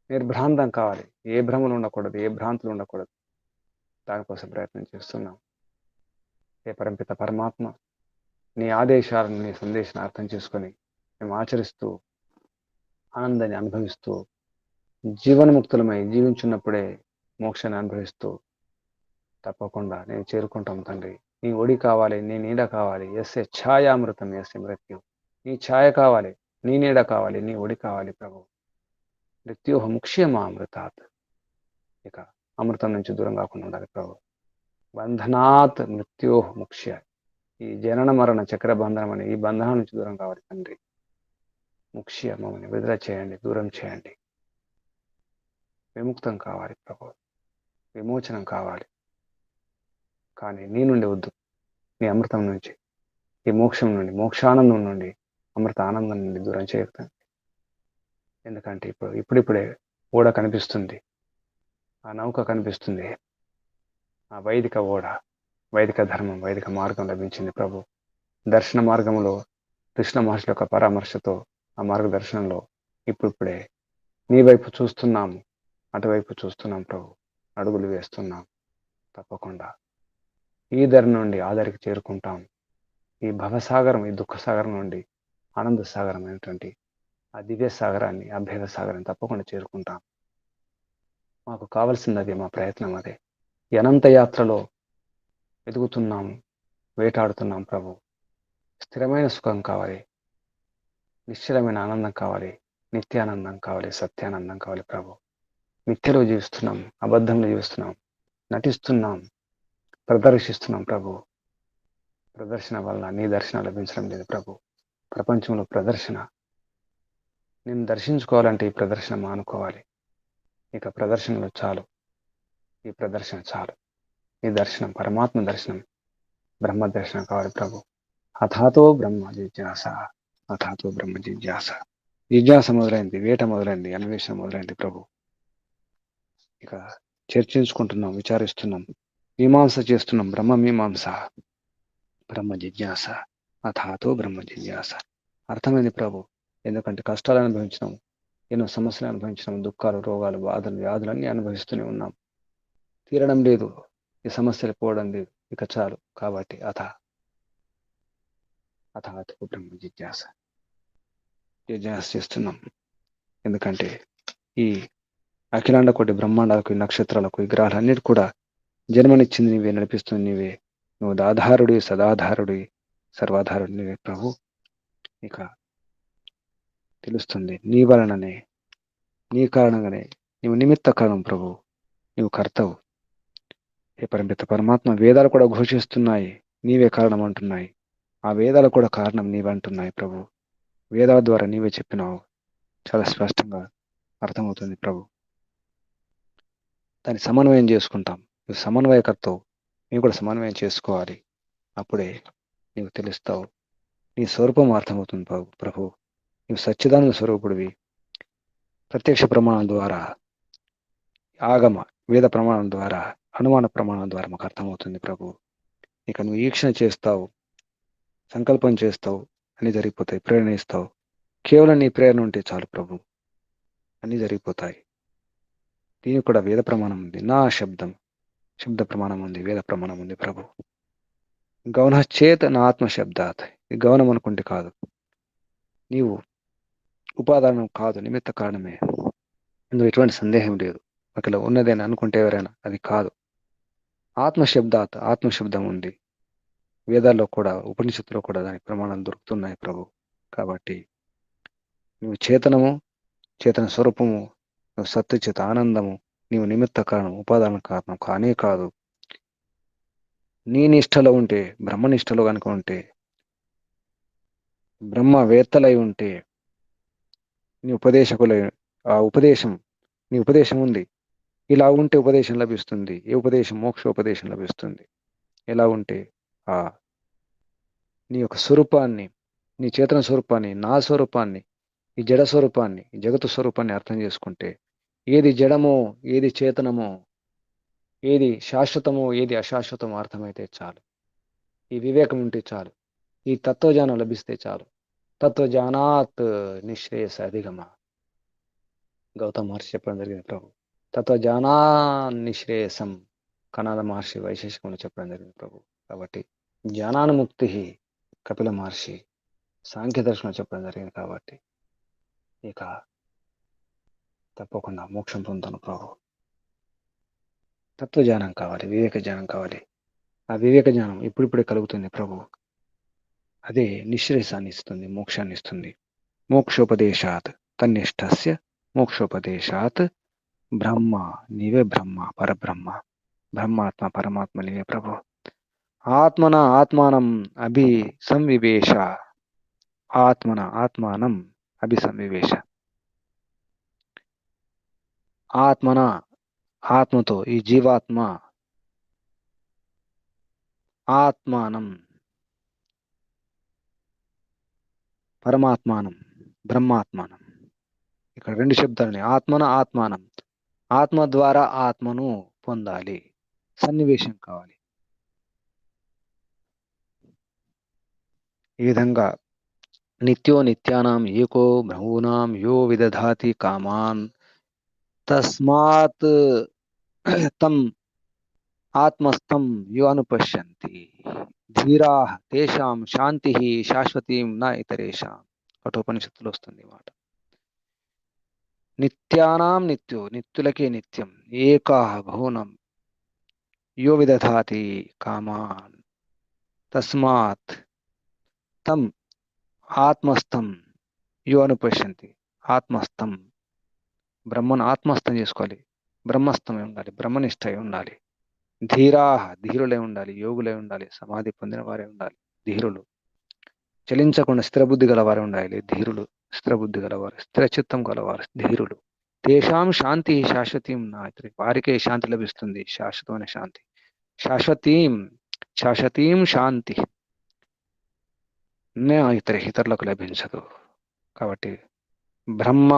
నిర్భ్రాంతం కావాలి. ఏ భ్రమలు ఉండకూడదు, ఏ భ్రాంతులు ఉండకూడదు. దానికోసం ప్రయత్నం చేస్తున్నాం. ఏ పరంపిత పరమాత్మ నీ ఆదేశాలను, నీ సందేశాన్ని అర్థం చేసుకొని మేము ఆచరిస్తూ ఆనందాన్ని అనుభవిస్తూ జీవన్ముక్తులమై జీవించున్నప్పుడే మోక్షాన్ని అనుభవిస్తూ తప్పకుండా నేను చేరుకుంటాం తండ్రి. నీ ఒడి కావాలి, నీ నీడ కావాలి. ఎస్ఏ ఛాయామృతం, ఎస్ఏ మృత్యు. నీ ఛాయ కావాలి, నీ నీడ కావాలి, నీ ఒడి కావాలి ప్రభు. మృత్యోహ ముక్ష్యమామృతాత్. ఇక అమృతం నుంచి దూరం కాకుండా ఉండాలి ప్రభు. బంధనాత్ మృత్యో ముఖ్య, ఈ జనన మరణ చక్ర బంధనం అనే ఈ బంధనం నుంచి దూరం కావాలి తండ్రి. ముఖ్య మమ్మల్ని విడుదల చేయండి, దూరం చేయండి. విముక్తం కావాలి ప్రభు, విమోచనం కావాలి. కానీ నీ నుండి వద్దు, నీ అమృతం నుంచి, ఈ మోక్షం నుండి, మోక్షానందం నుండి, అమృత ఆనందం నుండి దూరం చేయకండి. ఎందుకంటే ఇప్పుడిప్పుడే ఓడ కనిపిస్తుంది, ఆ నౌక కనిపిస్తుంది, ఆ వైదిక ఓడ, వైదిక ధర్మం, వైదిక మార్గం లభించింది ప్రభు. దర్శన మార్గంలో కృష్ణ మహర్షి యొక్క పరామర్శతో ఆ మార్గదర్శనంలో ఇప్పుడిప్పుడే నీ వైపు చూస్తున్నాము, అటువైపు చూస్తున్నాం ప్రభు, అడుగులు వేస్తున్నాం. తప్పకుండా ఈ ధర నుండి ఆ ధరికి చేరుకుంటాం. ఈ భవసాగరం, ఈ దుఃఖసాగరం నుండి ఆనంద సాగరం అయినటువంటి ఆ దివ్య సాగరాన్ని, అభేద సాగరాన్ని తప్పకుండా చేరుకుంటాం. మాకు కావాల్సింది అదే, మా ప్రయత్నం అదే. ఈ అనంత యాత్రలో వెతుకుతున్నాం, వేటాడుతున్నాం ప్రభు. స్థిరమైన సుఖం కావాలి, నిశ్చలమైన ఆనందం కావాలి, నిత్యానందం కావాలి, సత్యానందం కావాలి ప్రభు. మిథ్యలో జీవిస్తున్నాం, అబద్ధంలో జీవిస్తున్నాం, నటిస్తున్నాం, ప్రదర్శిస్తున్నాం ప్రభు. ప్రదర్శన వల్ల నీ దర్శనం లభించడం లేదు ప్రభు. ప్రపంచంలో ప్రదర్శన, నేను దర్శించుకోవాలంటే ఈ ప్రదర్శన మానుకోవాలి. ఇక ప్రదర్శనలు చాలు, ఈ ప్రదర్శన చాలు. ఈ దర్శనం, పరమాత్మ దర్శనం, బ్రహ్మ దర్శనం కావాలి ప్రభు. అథాతో బ్రహ్మ జిజ్ఞాస, అథాతో బ్రహ్మ జిజ్ఞాస. జిజ్ఞాస మొదలైంది, వేట మొదలైంది, అన్వేషణ మొదలైంది ప్రభు. ఇక చర్చించుకుంటున్నాం, విచారిస్తున్నాం, మీమాంస చేస్తున్నాం. బ్రహ్మ మీమాంస, బ్రహ్మ జిజ్ఞాస, అథాతో బ్రహ్మ జిజ్ఞాస. అర్థమైంది ప్రభు. ఎందుకంటే కష్టాలు అనుభవించినాం, ఎన్నో సమస్యలు అనుభవించినాం, దుఃఖాలు, రోగాలు, బాధలు, వ్యాధులన్నీ అనుభవిస్తూనే ఉన్నాం. తీరడం లేదు, ఈ సమస్యలు పోవడం లేదు. ఇక చాలు. కాబట్టి అథాతో బ్రహ్మ జిజ్ఞాస, జిజ్ఞాస చేస్తున్నాం. ఎందుకంటే ఈ అఖిలాండ కోటి బ్రహ్మాండాలకు, నక్షత్రాలకు, విగ్రహాలన్నిటి కూడా జన్మనిచ్చింది నీవే, నడిపిస్తుంది నీవే. నువ్వు దాధారుడి, సదాధారుడి, సర్వాధారుడి నీవే ప్రభు. ఇక తెలుస్తుంది, నీ వలననే, నీ కారణంగానే, నీవు నిమిత్త కారణం ప్రభు, నీవు కర్తవు. ఏ పరిమిత పరమాత్మ వేదాలు కూడా ఘోషిస్తున్నాయి, నీవే కారణం అంటున్నాయి. ఆ వేదాలు కూడా కారణం నీవంటున్నాయి ప్రభు. వేదాల ద్వారా నీవే చెప్పినావు, చాలా స్పష్టంగా అర్థమవుతుంది ప్రభు. దాన్ని సమన్వయం చేసుకుంటాం. నువ్వు సమన్వయకర్తవు, నీవు కూడా సమన్వయం చేసుకోవాలి. అప్పుడే నీవు తెలుస్తావు, నీ స్వరూపం అర్థమవుతుంది ప్రభు. నీవు సచ్చిదానంద స్వరూపుడివి. ప్రత్యక్ష ప్రమాణం ద్వారా, ఆగమ వేద ప్రమాణం ద్వారా, అనుమాన ప్రమాణం ద్వారా మాకు అర్థమవుతుంది ప్రభు. ఇక నువ్వు ఈక్షణ చేస్తావు, సంకల్పం చేస్తావు, అన్ని జరిగిపోతాయి. ప్రేరణ ఇస్తావు. కేవలం నీ ప్రేరణ ఉంటే చాలు ప్రభు, అన్ని జరిగిపోతాయి. దీనికి కూడా వేద ప్రమాణం ఉంది. నా శబ్ద ప్రమాణం ఉంది, వేద ప్రమాణం ఉంది ప్రభు. గౌన చేత నా ఆత్మశబ్దాత్. ఈ గౌనం అనుకుంటే కాదు, నీవు ఉపాదానం కాదు, నిమిత్త కారణమే. ఇందులో ఎటువంటి సందేహం లేదు. ఒకలా ఉన్నదేని అనుకుంటే ఎవరైనా, అది కాదు. ఆత్మశబ్దాత్, ఆత్మశబ్దం ఉంది. వేదాల్లో కూడా, ఉపనిషత్తులో కూడా దాని ప్రమాణాలు దొరుకుతున్నాయి ప్రభు. కాబట్టి నువ్వు చేతనము, చేతన స్వరూపము, నువ్వు సత్యచేత ఆనందము, నీవు నిమిత్త కారణం, ఉపాదాన కారణం కానే కాదు. నీ నిష్టలో ఉంటే, బ్రహ్మనిష్టలో కనుక ఉంటే, బ్రహ్మవేత్తలై ఉంటే, నీ ఉపదేశకులై, ఆ ఉపదేశం, నీ ఉపదేశం ఉంది. ఇలా ఉంటే ఉపదేశం లభిస్తుంది. ఏ ఉపదేశం? మోక్షోపదేశం లభిస్తుంది. ఎలా ఉంటే ఆ నీ యొక్క స్వరూపాన్ని, నీ చేతన స్వరూపాన్ని, నా స్వరూపాన్ని, ఈ జడ స్వరూపాన్ని, ఈ జగత్తు స్వరూపాన్ని అర్థం చేసుకుంటే, ఏది జడమో, ఏది చేతనమో, ఏది శాశ్వతమో, ఏది అశాశ్వతమో అర్థమైతే చాలు. ఈ వివేకం ఉంటే చాలు. ఈ తత్వజ్ఞానం లభిస్తే చాలు. తత్వజ్ఞానాత్ నిశ్రేయస అధిగమ, గౌతమ మహర్షి చెప్పడం జరిగింది ప్రభు. తత్వజ్ఞానా నిశ్రేయసం, కనాద మహర్షి వైశేషికంలో చెప్పడం జరిగింది ప్రభు. కాబట్టి జ్ఞానానుముక్తి కపిల మహర్షి సాంఖ్య దర్శనం చెప్పడం జరిగింది. కాబట్టి ఇక తప్పకుండా మోక్షం పొందుతాను ప్రభు. తత్వజ్ఞానం కావాలి, వివేక జ్ఞానం కావాలి. ఆ వివేక జ్ఞానం ఇప్పుడిప్పుడే కలుగుతుంది ప్రభు. అదే నిశ్రేయసాన్ని ఇస్తుంది, మోక్షాన్ని ఇస్తుంది. మోక్షోపదేశాత్ తన్నిష్టస్య, మోక్షోపదేశాత్ బ్రహ్మ, నీవే బ్రహ్మ, పరబ్రహ్మ, బ్రహ్మాత్మ పరమాత్మ నీవే ప్రభు. ఆత్మన ఆత్మానం అభి సంవివేశ, ఆత్మన ఆత్మానం అభి సంవివేశ. ఆత్మన ఆత్మతో, ఈ జీవాత్మ ఆత్మానం పరమాత్మానం బ్రహ్మాత్మానం. ఇక్కడ రెండు శబ్దాలని, ఆత్మన ఆత్మానం, ఆత్మ ద్వారా ఆత్మను పొందాలి, సన్నివేశం కావాలి. ఈ విధంగా నిత్యో నిత్యానాం ఏకో బహూనాం యో విదధాతి కామాన్ తస్మాత్ తం ఆత్మస్థం యో అనుపశ్యంతి ధీరాః తేషాం శాంతిః శాశ్వతీం న ఇతరేషాం. కఠోపనిషత్తులో వస్తుంది ఈ మాట. నిత్యానాం నిత్యో, నిత్యులకే నిత్యం, ఏకాః బహూనాం యో విదధాతి కామాన్ తస్మాత్ తం ఆత్మస్థం యో అనుపశ్యంతి. ఆత్మస్థం, బ్రహ్మను ఆత్మస్థం చేసుకోవాలి, బ్రహ్మస్థమై ఉండాలి, బ్రహ్మనిష్ట అయి ఉండాలి. ధీరాః, ధీరులై ఉండాలి, యోగులై ఉండాలి, సమాధి పొందిన వారే ఉండాలి ధీరులు. చలించకుండా స్థిరబుద్ధి గలవారు ఉండాలి ధీరులు, స్థిరబుద్ధి గలవారు, స్థిరచిత్తం గలవారు ధీరులు. తేషాం శాంతి శాశ్వతీం నాయత్రి, వారికే శాంతి లభిస్తుంది, శాశ్వతమైన శాంతి. శాశ్వతీం, శాశ్వతీం శాంతి ఇతరులకు లభించదు. కాబట్టి బ్రహ్మ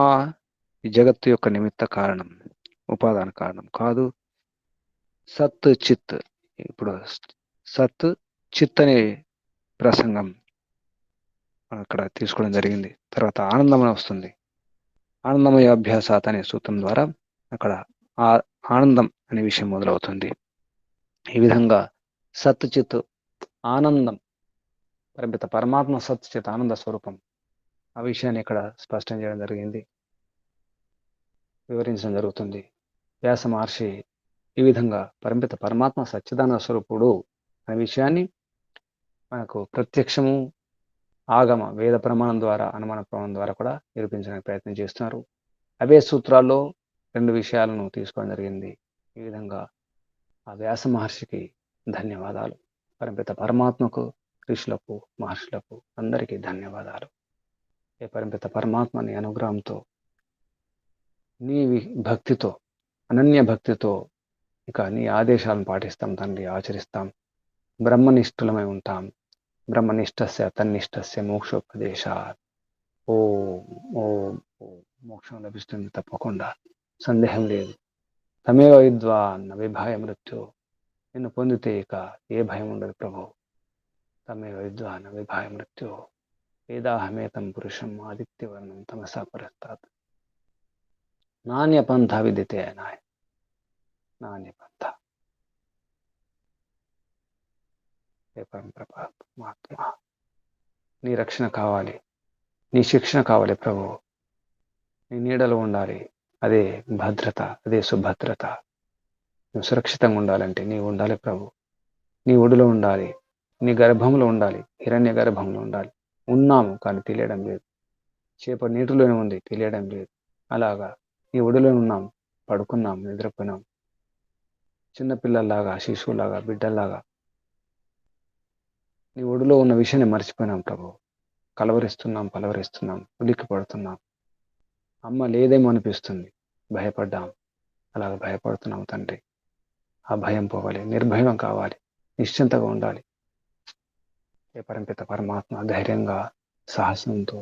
ఈ జగత్తు యొక్క నిమిత్త కారణం, ఉపాదాన కారణం కాదు. సత్ చిత్, ఇప్పుడు సత్ చిత్ అనే ప్రసంగం అక్కడ తీసుకోవడం జరిగింది. తర్వాత ఆనందం అని వస్తుంది. ఆనందమయ అభ్యాసాత్ అనే సూత్రం ద్వారా అక్కడ ఆ ఆనందం అనే విషయం మొదలవుతుంది. ఈ విధంగా సత్ చిత్ ఆనందం, పరిమిత పరమాత్మ సత్ చిత్ ఆనంద స్వరూపం, ఆ విషయాన్ని ఇక్కడ స్పష్టం చేయడం జరిగింది, వివరించడం జరుగుతుంది. వ్యాస మహర్షి ఈ విధంగా పరిమిత పరమాత్మ సచ్చిదానంద స్వరూపుడు అనే విషయాన్ని మనకు ప్రత్యక్షము, ఆగమ వేద ప్రమాణం ద్వారా, అనుమాన ప్రమాణం ద్వారా కూడా నిరూపించడానికి ప్రయత్నం చేస్తున్నారు. అవే సూత్రాల్లో రెండు విషయాలను తీసుకోవడం జరిగింది. ఈ విధంగా ఆ వ్యాస మహర్షికి ధన్యవాదాలు. పరిమిత పరమాత్మకు, ఋషులకు, మహర్షులకు అందరికీ ధన్యవాదాలు. ఏ పరిమిత పరమాత్మ నీ అనుగ్రహంతో, నీ భక్తితో, అనన్య భక్తితో ఇక నీ ఆదేశాలను పాటిస్తాం తండ్రి, ఆచరిస్తాం, బ్రహ్మనిష్ఠులమై ఉంటాం. బ్రహ్మనిష్టస్య తన్నిష్టస్య మోక్షోపదేశాత్. ఓం ఓం ఓం. మోక్షం లభిస్తుంది తప్పకుండా, సందేహం లేదు. తమేవ విద్వాన్ న విభాయ మృత్యు. నిన్ను పొందితే ఇక ఏ భయం ఉండదు ప్రభు. తమేవ విద్వాన్ న విభాయ మృత్యు. వేదాహమేతం పురుషం ఆదిత్యవర్ణం తమసా పరస్తాత్. నాణ్య పంథ విదితే నాయ, నాణ్య పంథ. ఏ పరమాత్మ, నీ రక్షణ కావాలి, నీ శిక్షణ కావాలి ప్రభు. నీ నీడలో ఉండాలి, అదే భద్రత, అదే సుభద్రత. నువ్వు సురక్షితంగా ఉండాలంటే నీవు ఉండాలి ప్రభు. నీ ఒడిలో ఉండాలి, నీ గర్భంలో ఉండాలి, హిరణ్య గర్భంలో ఉండాలి. ఉన్నాము కానీ తెలియడం లేదు. చేప నీటిలోనే ఉంది, తెలియడం లేదు. అలాగా నీ ఒడిలో ఉన్నాం, పడుకున్నాం, నిద్రపోయినాం. చిన్నపిల్లల్లాగా, శిశువులాగా, బిడ్డల్లాగా నీ ఒడిలో ఉన్న విషయాన్ని మర్చిపోయినాం ప్రభు. కలవరిస్తున్నాం, పలవరిస్తున్నాం, ఉలిక్కి పడుతున్నాం. అమ్మ లేదేమో అనిపిస్తుంది, భయపడ్డాం. అలాగ భయపడుతున్నాం తండ్రి. ఆ భయం పోవాలి, నిర్భయం కావాలి, నిశ్చింతగా ఉండాలి. ఏ పరంపిత పరమాత్మ ధైర్యంగా, సాహసంతో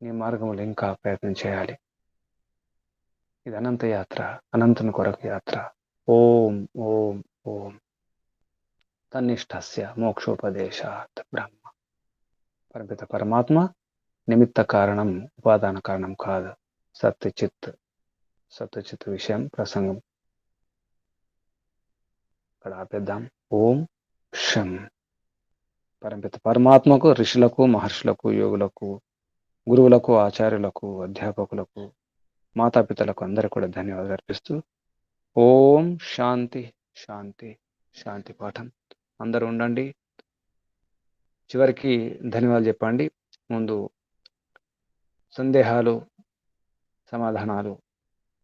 నీ మార్గంలో ఇంకా ప్రయత్నం చేయాలి. ఇది అనంత యాత్ర, అనంతుని కొరకు యాత్ర. ఓం ఓం ఓం. తన్నిష్టస్య మోక్షోపదేశాత్ బ్రహ్మ. పరమిత పరమాత్మ నిమిత్త కారణం, ఉపాదాన కారణం కాదు. సత్యచిత్, సత్యచిత్ విషయం ప్రసంగం ఇక్కడ ఆపేద్దాం. ఓం శం. పరమిత పరమాత్మకు, ఋషులకు, మహర్షులకు, యోగులకు, గురువులకు, ఆచార్యులకు, అధ్యాపకులకు, మాతాపితలకు అందరూ కూడా ధన్యవాదాలు అర్పిస్తూ ఓం శాంతి శాంతి శాంతి పాఠం. అందరూ ఉండండి. చివరికి ధన్యవాదాలు చెప్పండి. ముందు సందేహాలు, సమాధానాలు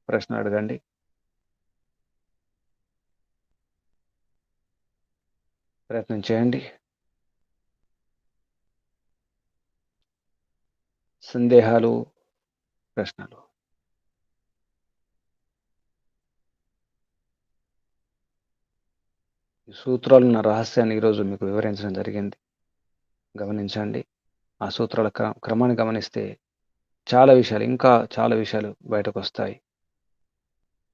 ప్రశ్న అడగండి. ప్రయత్నం చేయండి. సందేహాలు, ప్రశ్నలు. ఈ సూత్రాలు ఉన్న రహస్యాన్ని ఈరోజు మీకు వివరించడం జరిగింది. గమనించండి. ఆ సూత్రాల క్రమాన్ని గమనిస్తే ఇంకా చాలా విషయాలు బయటకొస్తాయి.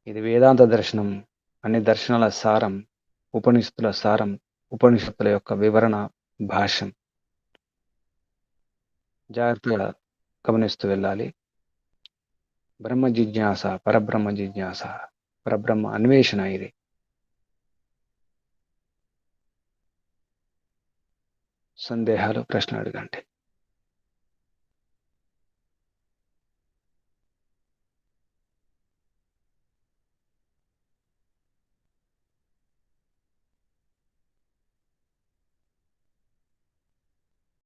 ఇది వేదాంత దర్శనం, అన్ని దర్శనాల సారం, ఉపనిషత్తుల సారం, ఉపనిషత్తుల యొక్క వివరణ, భాష్యం. జాగ్రత్తగా గమనిస్తూ వెళ్ళాలి. బ్రహ్మ జిజ్ఞాస, పరబ్రహ్మ జిజ్ఞాస, పరబ్రహ్మ అన్వేషణ ఇది. సందేహాలు, ప్రశ్న అడగండి.